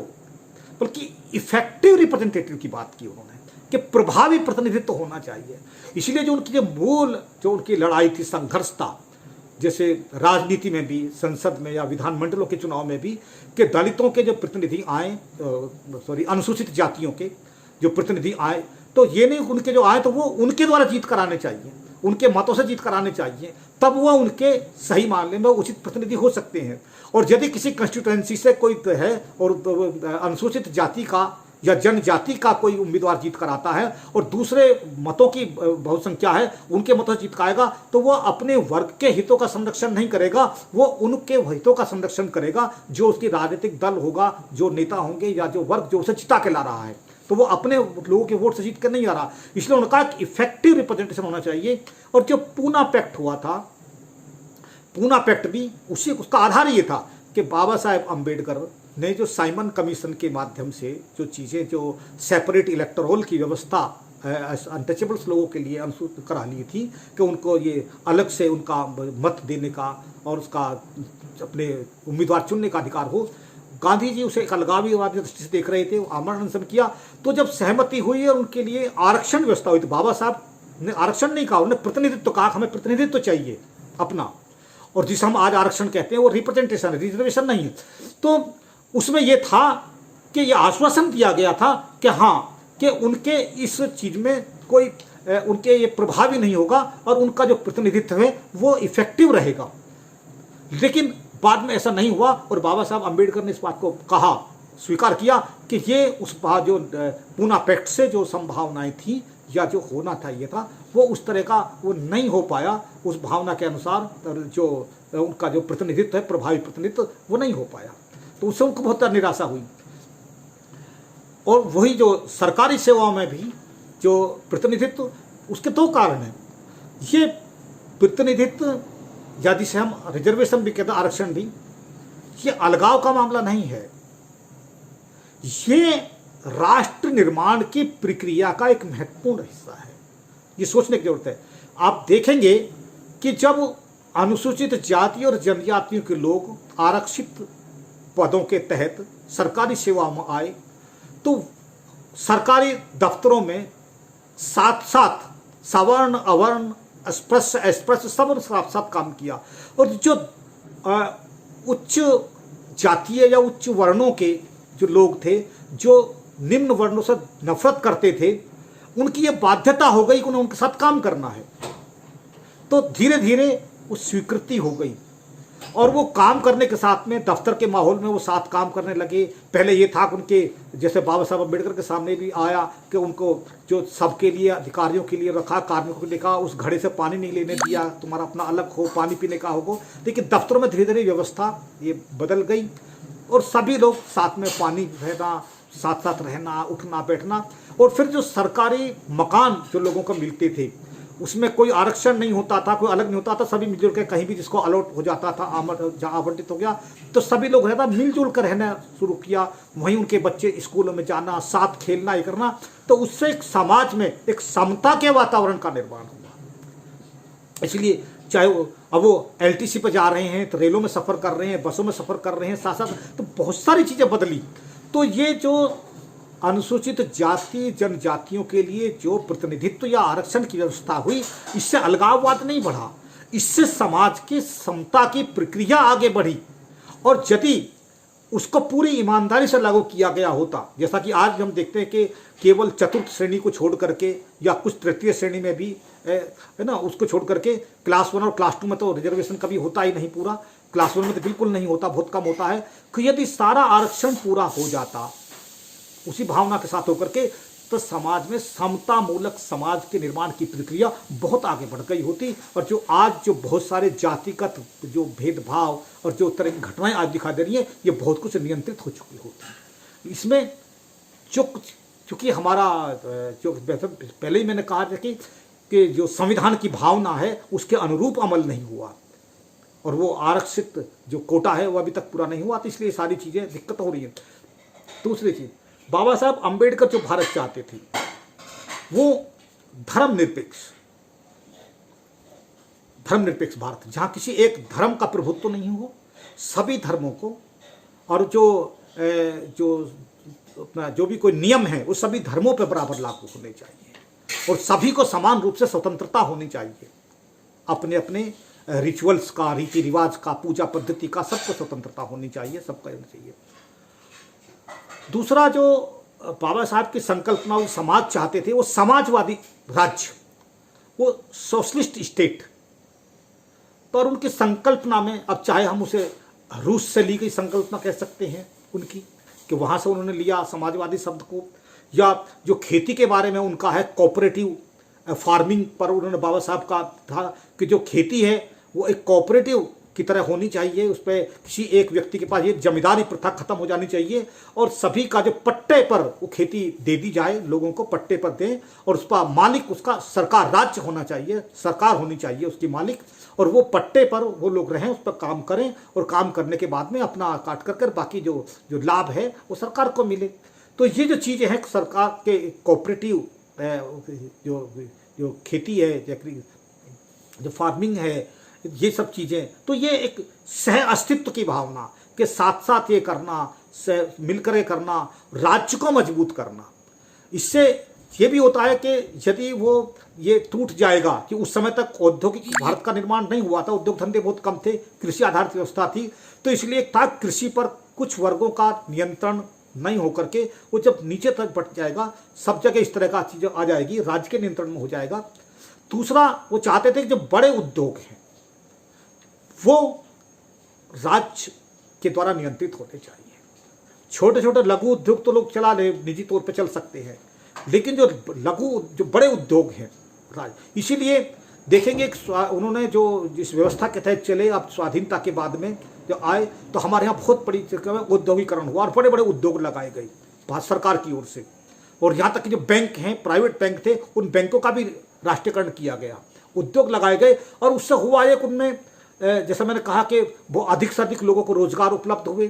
बल्कि इफेक्टिव रिप्रेजेंटेटिव की बात की उन्होंने, कि प्रभावी प्रतिनिधित्व होना चाहिए। इसलिए जो उनकी जो उनकी लड़ाई थी, संघर्ष था, जैसे राजनीति में भी, संसद में या विधानमंडलों के चुनाव में भी, कि दलितों के जो प्रतिनिधि आए, अनुसूचित जातियों के जो प्रतिनिधि आए, तो ये नहीं उनके जो आए तो वो उनके द्वारा जीत कराने चाहिए, उनके मतों से जीत कराने चाहिए, तब वो उनके सही मामले में उचित प्रतिनिधि हो सकते हैं। और यदि किसी कंस्टिट्यूएंसी से कोई है और अनुसूचित जाति का या जनजाति का कोई उम्मीदवार जीत कर आता है और दूसरे मतों की बहुत संख्या है, उनके मतों से जीत कराएगा, तो वह अपने वर्ग के हितों का संरक्षण नहीं करेगा, वो उनके हितों का संरक्षण करेगा जो उसकी राजनीतिक दल होगा, जो नेता होंगे या जो वर्ग जो उसे जिता के ला रहा है, तो वो अपने लोगों के वोट से जीत कर नहीं आ रहा। इसलिए उन्होंने कहा कि इफेक्टिव रिप्रेजेंटेशन होना चाहिए। और जो पूना पैक्ट हुआ था, पूना पैक्ट भी उसका आधार ये था कि बाबा साहेब अम्बेडकर ने जो साइमन कमीशन के माध्यम से जो चीज़ें, जो सेपरेट इलेक्टोरल की व्यवस्था अनटचेबल्स लोगों के लिए अनुसूचित करा ली थी, कि उनको ये अलग से उनका मत देने का और उसका अपने उम्मीदवार चुनने का अधिकार हो, गांधी जी उसे एक अलगाववादी दृष्टि से देख रहे थे, आमरण अनशन किया। तो जब सहमति हुई और उनके लिए आरक्षण व्यवस्था हुई, तो बाबा साहब ने आरक्षण नहीं कहा, उन्होंने प्रतिनिधित्व कहा, हमें प्रतिनिधित्व चाहिए अपना, और जिसे हम आज आरक्षण कहते हैं वो रिप्रेजेंटेशन है, रिजर्वेशन नहीं है। तो उसमें यह था कि यह आश्वासन दिया गया था कि हाँ, कि उनके इस चीज़ में कोई उनके ये प्रभावी नहीं होगा और उनका जो प्रतिनिधित्व है वो इफेक्टिव रहेगा। लेकिन बाद में ऐसा नहीं हुआ और बाबा साहब अम्बेडकर ने इस बात को कहा, स्वीकार किया कि ये उस जो पूना पैक्ट से जो संभावनाएं थी या जो होना था ये था, वो उस तरह का वो नहीं हो पाया, उस भावना के अनुसार जो उनका जो प्रतिनिधित्व है, प्रभावी प्रतिनिधित्व, वो नहीं हो पाया। तो उससे उनको बहुत निराशा हुई। और वही जो सरकारी सेवाओं में भी जो प्रतिनिधित्व, उसके दो कारण हैं। ये प्रतिनिधित्व या जिसे हम रिजर्वेशन भी कहते हैं, आरक्षण भी, ये अलगाव का मामला नहीं है, ये राष्ट्र निर्माण की प्रक्रिया का एक महत्वपूर्ण हिस्सा है। ये सोचने की जरूरत है। आप देखेंगे कि जब अनुसूचित जाति और जनजातियों के लोग आरक्षित पदों के तहत सरकारी सेवाओं में आए, तो सरकारी दफ्तरों में साथ साथ सवर्ण, अवर्ण, अस्पृश्य, अस्पृश्य सब साथ काम किया। और जो उच्च जातीय या उच्च वर्णों के जो लोग थे, जो निम्न वर्णों से नफरत करते थे उनकी ये बाध्यता हो गई कि उन्हें उनके साथ काम करना है। तो धीरे धीरे वो स्वीकृति हो गई और वो काम करने के साथ में दफ्तर के माहौल में वो साथ काम करने लगे। पहले ये था कि उनके जैसे बाबा साहब अम्बेडकर के सामने भी आया कि उनको जो सबके लिए अधिकारियों के लिए रखा, कार्मिकों के लिए कहा उस घड़े से पानी नहीं लेने दिया, तुम्हारा अपना अलग हो, पानी पीने का होगा। लेकिन दफ्तरों में धीरे धीरे व्यवस्था ये बदल गई और सभी लोग साथ में पानी रहना, साथ साथ रहना, उठना बैठना। और फिर जो सरकारी मकान जो लोगों को मिलते थे उसमें कोई आरक्षण नहीं होता था, कोई अलग नहीं होता था, सभी मिलजुल के कहीं भी जिसको अलॉट हो जाता था, जहाँ आवंटित हो गया तो सभी लोग रहता मिलजुल कर रहना शुरू किया। वहीं उनके बच्चे स्कूलों में जाना, साथ खेलना, ये करना। तो उससे एक समाज में एक समता के वातावरण का निर्माण हुआ। इसलिए चाहे अब वो एलटीसी पर जा रहे हैं तो रेलों में सफ़र कर रहे हैं, बसों में सफ़र कर रहे हैं, साथ साथ तो बहुत सारी चीज़ें बदली। तो ये जो अनुसूचित जाति जनजातियों के लिए जो प्रतिनिधित्व या आरक्षण की व्यवस्था हुई, इससे अलगाववाद नहीं बढ़ा, इससे समाज की समता की प्रक्रिया आगे बढ़ी। और यदि उसको पूरी ईमानदारी से लागू किया गया होता, जैसा कि आज हम देखते हैं कि केवल चतुर्थ श्रेणी को छोड़ करके या कुछ तृतीय श्रेणी में भी है ना, उसको छोड़ करके क्लास 1 और क्लास 2 में तो रिजर्वेशन कभी होता ही नहीं पूरा, क्लास 1 में तो बिल्कुल नहीं होता, बहुत कम होता है। कि यदि सारा आरक्षण पूरा हो जाता उसी भावना के साथ होकर के, तो समाज में समता मूलक समाज के निर्माण की प्रक्रिया बहुत आगे बढ़ गई होती। और जो आज जो बहुत सारे जातिगत जो भेदभाव और जो तरह की घटनाएं आज दिखा दे रही हैं, ये बहुत कुछ नियंत्रित हो चुकी होती। इसमें चूँकि हमारा जो पहले ही मैंने कहा था कि जो संविधान की भावना है उसके अनुरूप अमल नहीं हुआ और वो आरक्षित जो कोटा है वो अभी तक पूरा नहीं हुआ, तो इसलिए सारी चीज़ें दिक्कत हो रही है। दूसरी चीज़, बाबा साहब अम्बेडकर जो भारत चाहते थे वो धर्मनिरपेक्ष भारत, जहाँ किसी एक धर्म का प्रभुत्व नहीं हो, सभी धर्मों को, और जो भी कोई नियम है वो सभी धर्मों पर बराबर लागू होने चाहिए और सभी को समान रूप से स्वतंत्रता होनी चाहिए, अपने अपने रिचुअल्स का, रीति रिवाज का, पूजा पद्धति का, सबको स्वतंत्रता होनी चाहिए, सबका होना चाहिए। दूसरा जो बाबा साहब की संकल्पना वो समाज चाहते थे, वो समाजवादी राज्य, वो सोशलिस्ट स्टेट। पर उनकी संकल्पना में, अब चाहे हम उसे रूस से ली गई संकल्पना कह सकते हैं उनकी, कि वहाँ से उन्होंने लिया समाजवादी शब्द को, या जो खेती के बारे में उनका है कोऑपरेटिव फार्मिंग पर उन्होंने बाबा साहब का था कि जो खेती है वो एक कोऑपरेटिव की तरह होनी चाहिए, उस पर किसी एक व्यक्ति के पास ये जमींदारी प्रथा खत्म हो जानी चाहिए और सभी का जो पट्टे पर वो खेती दे दी जाए, लोगों को पट्टे पर दें और उस पर मालिक उसका सरकार, राज्य होना चाहिए, सरकार होनी चाहिए उसकी मालिक, और वो पट्टे पर वो लोग रहें, उस पर काम करें और काम करने के बाद में अपना काट कर बाकी जो लाभ है वो सरकार को मिले। तो ये जो चीज़ें हैं सरकार के कोऑपरेटिव जो खेती है, जो फार्मिंग है, ये सब चीज़ें, तो ये एक सह अस्तित्व की भावना के साथ साथ ये करना, मिलकर ये करना, राज्य को मजबूत करना। इससे ये भी होता है कि यदि वो ये टूट जाएगा कि उस समय तक औद्योगिक भारत का निर्माण नहीं हुआ था, उद्योग धंधे बहुत कम थे, कृषि आधारित व्यवस्था थी, तो इसलिए एक था कृषि पर कुछ वर्गों का नियंत्रण नहीं होकर के वो जब नीचे तक बढ़ जाएगा, सब जगह इस तरह का चीज़ आ जाएगी, राज्य के नियंत्रण में हो जाएगा। दूसरा, वो चाहते थे कि जो बड़े उद्योग हैं वो राज्य के द्वारा नियंत्रित होने चाहिए। छोटे छोटे लघु उद्योग तो लोग चला ले, निजी तौर पे चल सकते हैं, लेकिन जो बड़े उद्योग हैं राज्य, इसीलिए देखेंगे उन्होंने जो जिस व्यवस्था के तहत चले, अब स्वाधीनता के बाद में जो आए तो हमारे यहाँ बहुत बड़ी औद्योगिकरण हुआ और बड़े बड़े उद्योग लगाए गए भारत सरकार की ओर से। और यहाँ तक कि जो बैंक हैं, प्राइवेट बैंक थे, उन बैंकों का भी राष्ट्रीयकरण किया गया, उद्योग लगाए गए और उससे हुआ एक, उनमें जैसा मैंने कहा कि वो अधिक से अधिक लोगों को रोजगार उपलब्ध हुए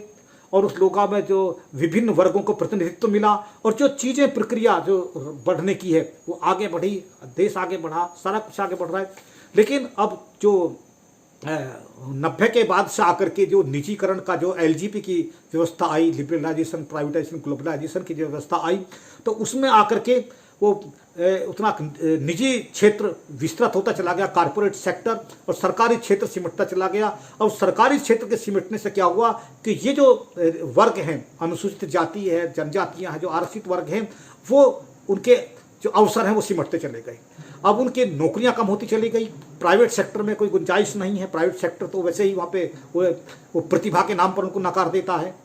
और उस लोगों में जो विभिन्न वर्गों को प्रतिनिधित्व मिला और जो चीज़ें प्रक्रिया जो बढ़ने की है वो आगे बढ़ी, देश आगे बढ़ा, सारा कुछ आगे बढ़ रहा है। लेकिन अब जो 90 के बाद से आकर के जो निजीकरण का जो एलजीपी की व्यवस्था आई, लिबरलाइजेशन, प्राइवेटाइजेशन, ग्लोबलाइजेशन की जो व्यवस्था आई, तो उसमें आकर के वो उतना निजी क्षेत्र विस्तृत होता चला गया, कारपोरेट सेक्टर, और सरकारी क्षेत्र सिमटता चला गया। और सरकारी क्षेत्र के सिमटने से क्या हुआ कि ये जो वर्ग हैं, अनुसूचित जाति है, जनजातियां हैं, जो आरक्षित वर्ग हैं, वो उनके जो अवसर हैं वो सिमटते चले गए। अब उनकी नौकरियां कम होती चली गई, प्राइवेट सेक्टर में कोई गुंजाइश नहीं है, प्राइवेट सेक्टर तो वैसे ही वहाँ पे वो प्रतिभा के नाम पर उनको नकार देता है।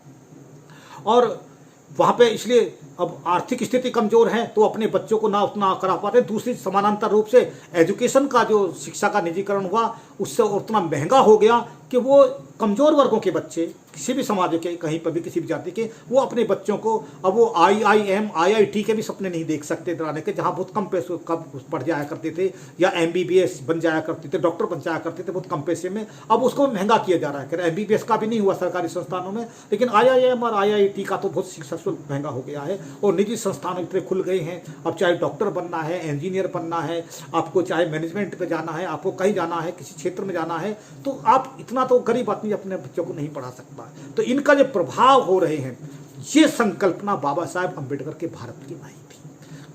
और वहाँ पे इसलिए अब आर्थिक स्थिति कमज़ोर है तो अपने बच्चों को ना उतना करा पाते। दूसरी समानांतर रूप से एजुकेशन का जो शिक्षा का निजीकरण हुआ उससे उतना महंगा हो गया कि वो कमज़ोर वर्गों के बच्चे किसी भी समाज के कहीं पर भी किसी भी जाति के वो अपने बच्चों को अब वो IIM IIT के भी सपने नहीं देख सकते दिलाने के, जहाँ बहुत कम पैसे कम पढ़ जाया करते थे या MBBS बन जाया करते थे, डॉक्टर बन जाया करते थे बहुत कम पैसे में। अब उसको महंगा किया जा रहा है। MBBS का भी नहीं हुआ सरकारी संस्थानों में, लेकिन IIM और IIT का तो बहुत सक्सेसफुल महंगा हो गया है। और निजी संस्थान इतने खुल गए हैं, अब चाहे डॉक्टर बनना है, इंजीनियर बनना है, आपको चाहे मैनेजमेंट पे जाना है, आपको कहीं जाना है, किसी क्षेत्र में जाना है, तो आप इतना तो गरीब आदमी अपने बच्चों को नहीं पढ़ा सकता। तो इनका जो प्रभाव हो रहे हैं, ये संकल्पना बाबा साहब अम्बेडकर के भारत की नहीं थी।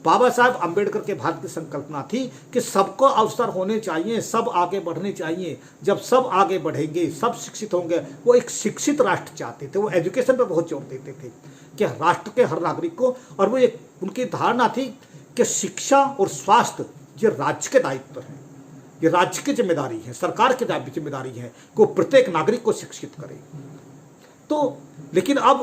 बाबा साहब अम्बेडकर के भारत की संकल्पना थी कि सबको अवसर होने चाहिए, सब आगे बढ़ने चाहिए। जब सब आगे बढ़ेंगे, सब शिक्षित होंगे, वो एक शिक्षित राष्ट्र चाहते थे। वो एजुकेशन पर बहुत जोर देते थे कि राष्ट्र के हर नागरिक को, और वो एक उनकी धारणा थी कि शिक्षा और स्वास्थ्य ये राज्य के दायित्व है, ये राज्य की जिम्मेदारी है, सरकार की जिम्मेदारी है कि वो प्रत्येक नागरिक को शिक्षित करे। तो लेकिन अब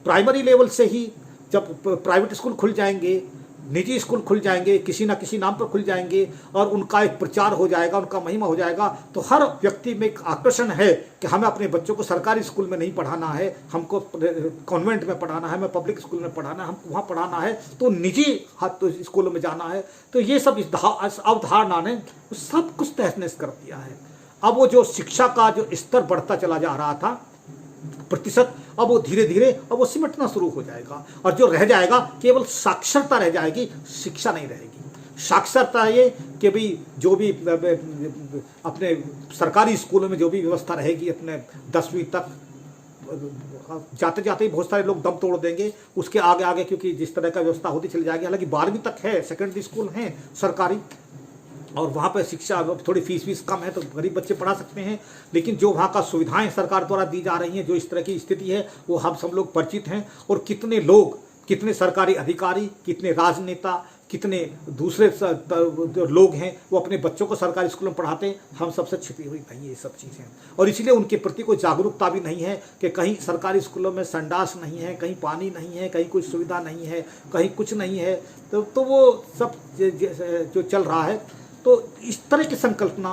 प्राइमरी लेवल से ही जब प्राइवेट स्कूल खुल जाएंगे, निजी स्कूल खुल जाएंगे, किसी ना किसी नाम पर खुल जाएंगे और उनका एक प्रचार हो जाएगा, उनका महिमा हो जाएगा, तो हर व्यक्ति में एक आकर्षण है कि हमें अपने बच्चों को सरकारी स्कूल में नहीं पढ़ाना है, हमको कॉन्वेंट में पढ़ाना है, हमें पब्लिक स्कूल में पढ़ाना है, हमको वहाँ पढ़ाना है, तो निजी तो स्कूलों में जाना है। तो ये सब इस अवधारणा ने सब कुछ तहस नहस कर दिया है। अब वो जो शिक्षा का जो स्तर बढ़ता चला जा रहा था प्रतिशत, अब वो धीरे धीरे अब वो सिमटना शुरू हो जाएगा और जो रह जाएगा केवल साक्षरता रह जाएगी, शिक्षा नहीं रहेगी। साक्षरता ये कि भाई जो भी अपने सरकारी स्कूलों में जो भी व्यवस्था रहेगी अपने 10वीं तक, जाते जाते ही बहुत सारे लोग दम तोड़ देंगे, उसके आगे आगे क्योंकि जिस तरह का व्यवस्था होती चली जाएगी। हालांकि 12वीं तक है, सेकेंडरी स्कूल हैं सरकारी, और वहाँ पर शिक्षा थोड़ी फीस कम है तो गरीब बच्चे पढ़ा सकते हैं, लेकिन जो वहाँ का सुविधाएं सरकार द्वारा दी जा रही हैं, जो इस तरह की स्थिति है वो हम सब लोग परिचित हैं। और कितने लोग, कितने सरकारी अधिकारी, कितने राजनेता, कितने दूसरे जो लोग हैं वो अपने बच्चों को सरकारी स्कूलों में पढ़ाते हैं, हम सबसे छिपी हुई नहीं है ये सब चीज़ें। और इसलिए उनके प्रति कोई जागरूकता भी नहीं है कि कहीं सरकारी स्कूलों में संडास नहीं है, कहीं पानी नहीं है, कहीं कोई सुविधा नहीं है, कहीं कुछ नहीं है। तो वो सब जो चल रहा है, तो इस तरह की संकल्पना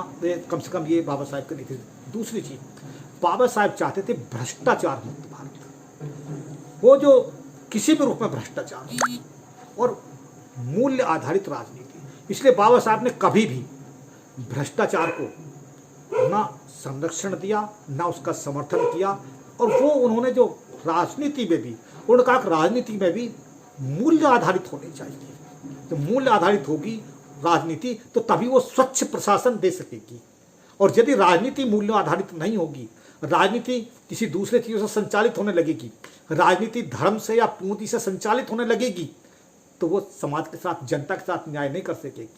कम से कम ये बाबा साहब की नहीं थी। दूसरी चीज, बाबा साहब चाहते थे भ्रष्टाचार मुक्त भारत, वो जो किसी भी रूप में भ्रष्टाचार और मूल्य आधारित राजनीति। इसलिए बाबा साहब ने कभी भी भ्रष्टाचार को ना संरक्षण दिया, ना उसका समर्थन किया। और वो उन्होंने जो राजनीति में भी, उन्होंने कहा कि राजनीति में भी मूल्य आधारित होनी चाहिए। तो मूल्य आधारित होगी राजनीति तो तभी वो स्वच्छ प्रशासन दे सकेगी। और यदि राजनीति मूल्य आधारित नहीं होगी, राजनीति किसी दूसरे चीज़ों से संचालित होने लगेगी, राजनीति धर्म से या पूंजी से संचालित होने लगेगी, तो वो समाज के साथ, जनता के साथ न्याय नहीं कर सकेगी,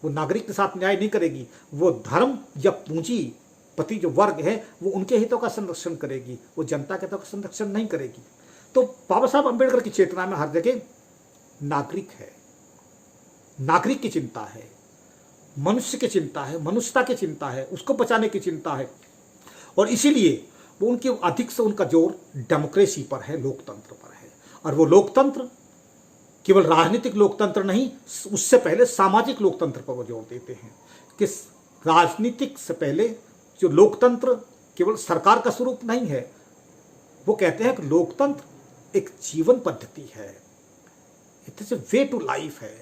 वो नागरिक के साथ न्याय नहीं करेगी। वो धर्म या पूंजीपति जो वर्ग है वो उनके हितों का संरक्षण करेगी, वो जनता के हितों का संरक्षण नहीं करेगी। तो बाबा साहब अम्बेडकर की चेतना में हर जगह नागरिक है, नागरिक की चिंता है, मनुष्य की चिंता है, मनुष्यता की चिंता है, उसको बचाने की चिंता है। और इसीलिए वो उनके अधिक से उनका जोर डेमोक्रेसी पर है, लोकतंत्र पर है। और वो लोकतंत्र केवल राजनीतिक लोकतंत्र नहीं, उससे पहले सामाजिक लोकतंत्र पर वो जोर देते हैं कि राजनीतिक से पहले जो लोकतंत्र केवल सरकार का स्वरूप नहीं है, वो कहते हैं कि लोकतंत्र एक जीवन पद्धति है, it is a way to life है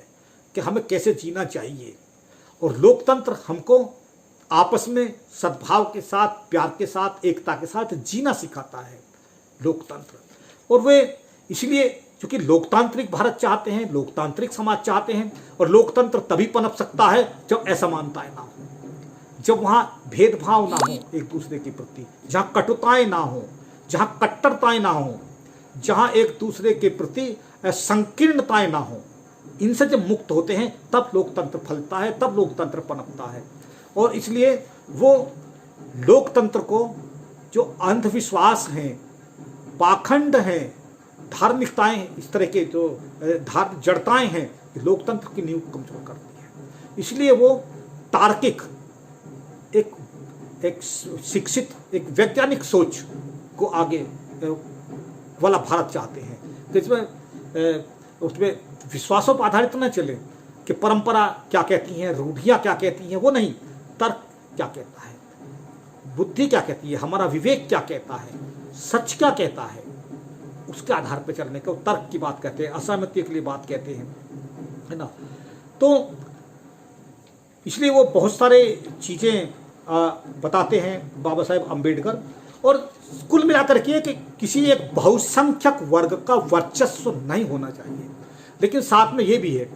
कि हमें कैसे जीना चाहिए। और लोकतंत्र हमको आपस में सद्भाव के साथ, प्यार के साथ, एकता के साथ जीना सिखाता है लोकतंत्र। और वे इसलिए क्योंकि लोकतांत्रिक भारत चाहते हैं, लोकतांत्रिक समाज चाहते हैं। और लोकतंत्र तभी पनप सकता है जब असमानताएं ना हो, जब वहाँ भेदभाव ना हो एक दूसरे के प्रति, जहाँ कटुताएं ना हो, जहाँ कट्टरताएं ना हो, जहाँ एक दूसरे के प्रति संकीर्णताएं ना हो। इनसे जब मुक्त होते हैं तब लोकतंत्र फलता है, तब लोकतंत्र पनपता है। और इसलिए वो लोकतंत्र को जो अंधविश्वास हैं, पाखंड हैं, धार्मिकताएं, इस तरह के जो धार्मिक जड़ताएं हैं, लोकतंत्र की नींव को कमजोर करती हैं। इसलिए वो तार्किक, एक शिक्षित, एक वैज्ञानिक सोच को आगे वाला भारत चाहते हैं, जिसमें उसमें विश्वासों पर आधारित न चले कि परंपरा क्या कहती है, रूढ़ियाँ क्या कहती हैं, वो नहीं, तर्क क्या कहता है, बुद्धि क्या कहती है, हमारा विवेक क्या कहता है, सच क्या कहता है, उसके आधार पर चलने को तर्क की बात कहते हैं, असहमति के लिए बात कहते हैं, है ना। तो इसलिए वो बहुत सारे चीज़ें बताते हैं बाबा साहेब अम्बेडकर। और कुल मिलाकर के कि किसी एक बहुसंख्यक वर्ग का वर्चस्व नहीं होना चाहिए, लेकिन साथ में ये भी है,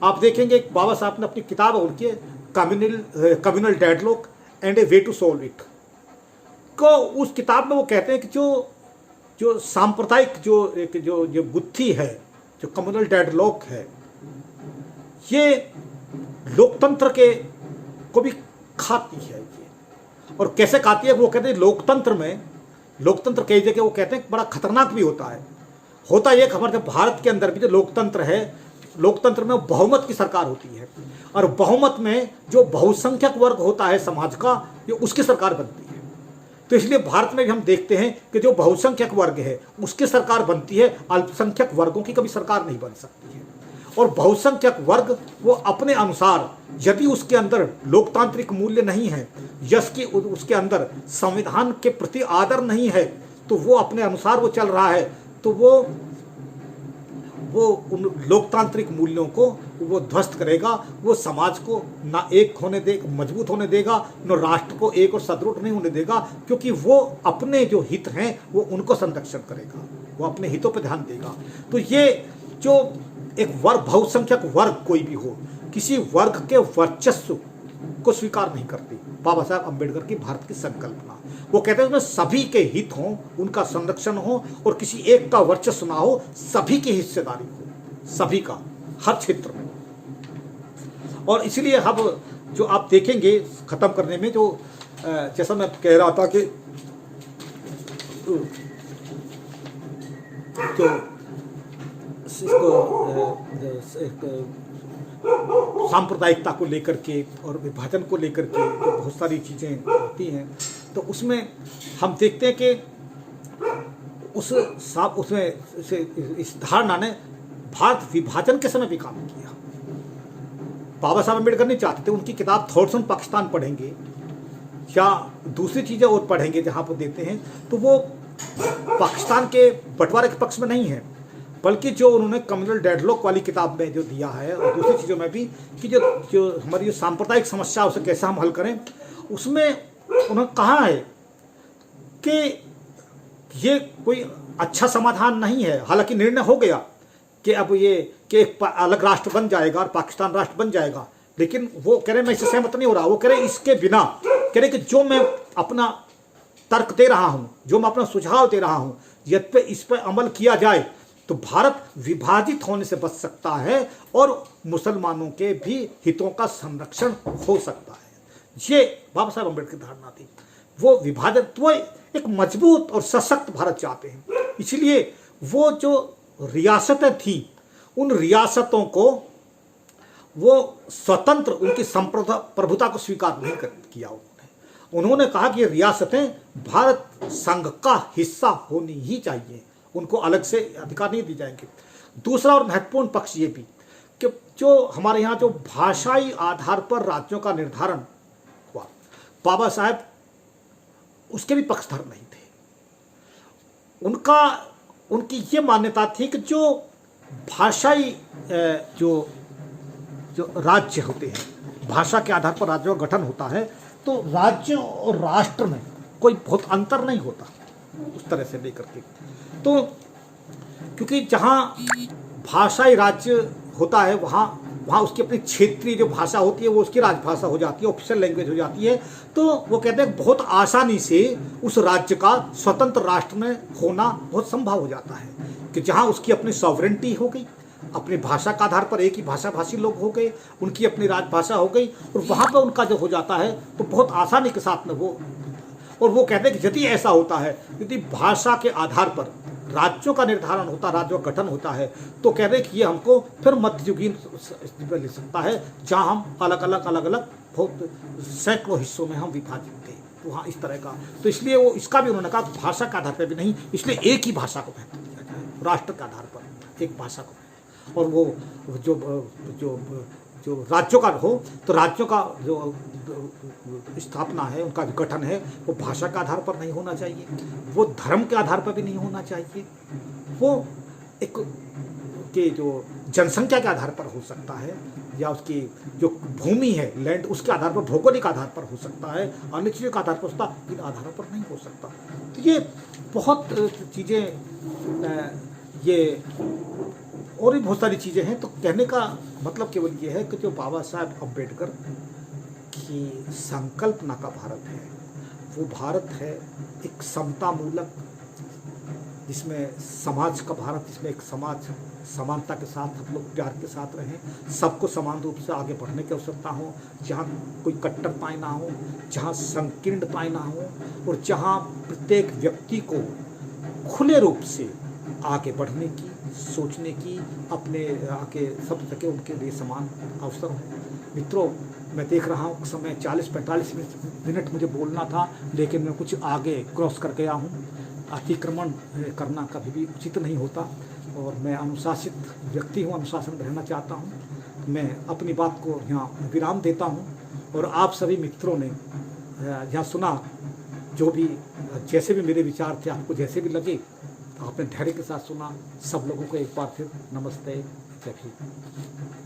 आप देखेंगे बाबा साहब ने अपनी किताब है उनकी communal deadlock and a way to solve it को, उस किताब में वो कहते हैं कि जो सांप्रदायिक जो गुत्थी है, जो कम्युनल डेडलॉक है, ये लोकतंत्र के को भी खाती है। ये और कैसे खाती है, वो कहते हैं लोकतंत्र कई जगह वो कहते हैं बड़ा खतरनाक भी होता है। होता ये हमारे भारत के अंदर भी जो लोकतंत्र है, लोकतंत्र में बहुमत की सरकार होती है, और बहुमत में जो बहुसंख्यक वर्ग होता है समाज का, ये उसकी सरकार बनती है। तो इसलिए भारत में भी हम देखते हैं कि जो बहुसंख्यक वर्ग है उसकी सरकार बनती है, अल्पसंख्यक वर्गों की कभी सरकार नहीं बन सकती है। और बहुसंख्यक वर्ग वो अपने अनुसार, यदि उसके अंदर लोकतांत्रिक मूल्य नहीं है, यदि उसके अंदर संविधान के प्रति आदर नहीं है, तो वो अपने अनुसार वो चल रहा है, तो वो उन लोकतांत्रिक मूल्यों को वो ध्वस्त करेगा, वो समाज को ना एक होने देगा, मजबूत होने देगा, न राष्ट्र को एक और सदृढ़ नहीं होने देगा, क्योंकि वो अपने जो हित हैं वो उनको संरक्षण करेगा, वो अपने हितों पर ध्यान देगा। तो ये जो एक वर्ग, बहुसंख्यक वर्ग कोई भी हो, किसी वर्ग के वर्चस्व को स्वीकार नहीं करती बाबा साहब अम्बेडकर की भारत की संकल्पना। वो कहते हैं उसमें सभी के हित हों, उनका संरक्षण हो, और किसी एक का वर्चस्व ना हो, सभी की हिस्सेदारी हो, सभी का, हर क्षेत्र में। और इसलिए अब जो आप देखेंगे खत्म करने में, जो जैसा मैं कह रहा था कि सांप्रदायिकता को लेकर के और विभाजन को लेकर के जो बहुत सारी चीज़ें होती हैं, तो उसमें हम देखते हैं कि उसमें इस धारणा ने भारत विभाजन के समय भी काम किया। बाबा साहब अम्बेडकर नहीं चाहते थे, उनकी किताब थॉट्स ऑन पाकिस्तान पढ़ेंगे या दूसरी चीज़ें और पढ़ेंगे जहाँ पर देते हैं, तो वो पाकिस्तान के बंटवारे के पक्ष में नहीं है, बल्कि जो उन्होंने कम्युनल डेडलॉक वाली किताब में जो दिया है, और दूसरी चीज़ों में भी कि जो हमारी जो सांप्रदायिक समस्या उसे कैसे हम हल करें, उसमें उन्होंने कहा है कि ये कोई अच्छा समाधान नहीं है। हालांकि निर्णय हो गया कि अब ये कि एक अलग राष्ट्र बन जाएगा और पाकिस्तान राष्ट्र बन जाएगा, लेकिन वो कह रहे मैं इससे सहमत नहीं हो रहा। वो कह रहे इसके बिना, कह रहे कि जो मैं अपना तर्क दे रहा हूँ, जो मैं अपना सुझाव दे रहा हूँ, यदि इस पर अमल किया जाए तो भारत विभाजित होने से बच सकता है और मुसलमानों के भी हितों का संरक्षण हो सकता है। ये बाबा साहब अम्बेडकर की धारणा थी। वो विभाजन, वो एक मजबूत और सशक्त भारत चाहते हैं। इसलिए वो जो रियासतें थी, उन रियासतों को वो स्वतंत्र, उनकी संप्रभुता को स्वीकार नहीं किया। उन्होंने कहा कि रियासतें भारत संघ का हिस्सा होनी ही चाहिए, उनको अलग से अधिकार नहीं दिए जाएंगे। दूसरा और महत्वपूर्ण पक्ष ये भी कि जो हमारे यहाँ जो भाषाई आधार पर राज्यों का निर्धारण हुआ, बाबा साहब उसके भी पक्षधर नहीं थे। उनकी ये मान्यता थी कि जो भाषाई जो राज्य होते हैं, भाषा के आधार पर राज्यों का गठन होता है, तो राज्य और राष्ट्र में कोई बहुत अंतर नहीं होता उस तरह से लेकर के। तो क्योंकि जहाँ भाषाई राज्य होता है वहाँ उसकी अपनी क्षेत्रीय जो भाषा होती है वो उसकी राजभाषा हो जाती है, ऑफिशियल लैंग्वेज हो जाती है। तो वो कहते हैं बहुत आसानी से उस राज्य का स्वतंत्र राष्ट्र में होना बहुत संभव हो जाता है कि जहाँ उसकी अपनी सॉवरेंटी हो गई, अपनी भाषा का आधार पर एक ही भाषा भाषी लोग हो गए, उनकी अपनी राजभाषा हो गई, और वहाँ पर उनका जो हो जाता है तो बहुत आसानी के साथ में वो। और वो कहते हैं कि यदि ऐसा होता है, यदि भाषा के आधार पर राज्यों का निर्धारण होता, राज्यों का गठन होता है, तो कह रहे कि ये हमको फिर मध्ययुगीन स्थिति पर ले सकता है, जहाँ हम अलग अलग बहुत सैकड़ों हिस्सों में हम विभाजित थे। तो हाँ, इस तरह का, तो इसलिए वो इसका भी उन्होंने कहा भाषा के आधार पर भी नहीं, इसलिए एक ही भाषा को महत्व दिया जाए, राष्ट्र के आधार पर एक भाषा को। और वो जो जो जो राज्यों का हो, तो राज्यों का जो स्थापना है, उनका जो गठन है, वो भाषा के आधार पर नहीं होना चाहिए, वो धर्म के आधार पर भी नहीं होना चाहिए, वो एक के जो जनसंख्या के आधार पर हो सकता है, या उसकी जो भूमि है, लैंड, उसके आधार पर, भौगोलिक आधार पर हो सकता है, अन्य चीज़ों के आधार पर होता, इन आधारों पर नहीं हो सकता। तो ये बहुत चीज़ें, ये और भी बहुत सारी चीज़ें हैं। तो कहने का मतलब केवल ये है कि जो बाबा साहब अम्बेडकर की संकल्पना का भारत है, वो भारत है एक समतामूलक, जिसमें समाज का भारत, जिसमें एक समाज समानता के साथ हम लोग प्यार के साथ रहें, सबको समान रूप से आगे बढ़ने की आवश्यकता हो, जहाँ कोई कट्टरताएं ना हो, जहाँ संकीर्णताएं ना हो, और जहाँ प्रत्येक व्यक्ति को खुले रूप से आगे बढ़ने की, सोचने की, अपने आगे सब सके उनके लिए समान अवसर हो। मित्रों, मैं देख रहा हूँ समय 40-45 मिनट मुझे बोलना था, लेकिन मैं कुछ आगे क्रॉस कर गया हूँ। अतिक्रमण करना कभी भी उचित नहीं होता, और मैं अनुशासित व्यक्ति हूँ, अनुशासन में रहना चाहता हूँ। मैं अपनी बात को यहाँ विराम देता हूँ, और आप सभी मित्रों ने यहाँ सुना, जो भी जैसे भी मेरे विचार थे, आपको जैसे भी लगे, आपने धैर्य के साथ सुना। सब लोगों को एक बार फिर नमस्ते, जय हिंद।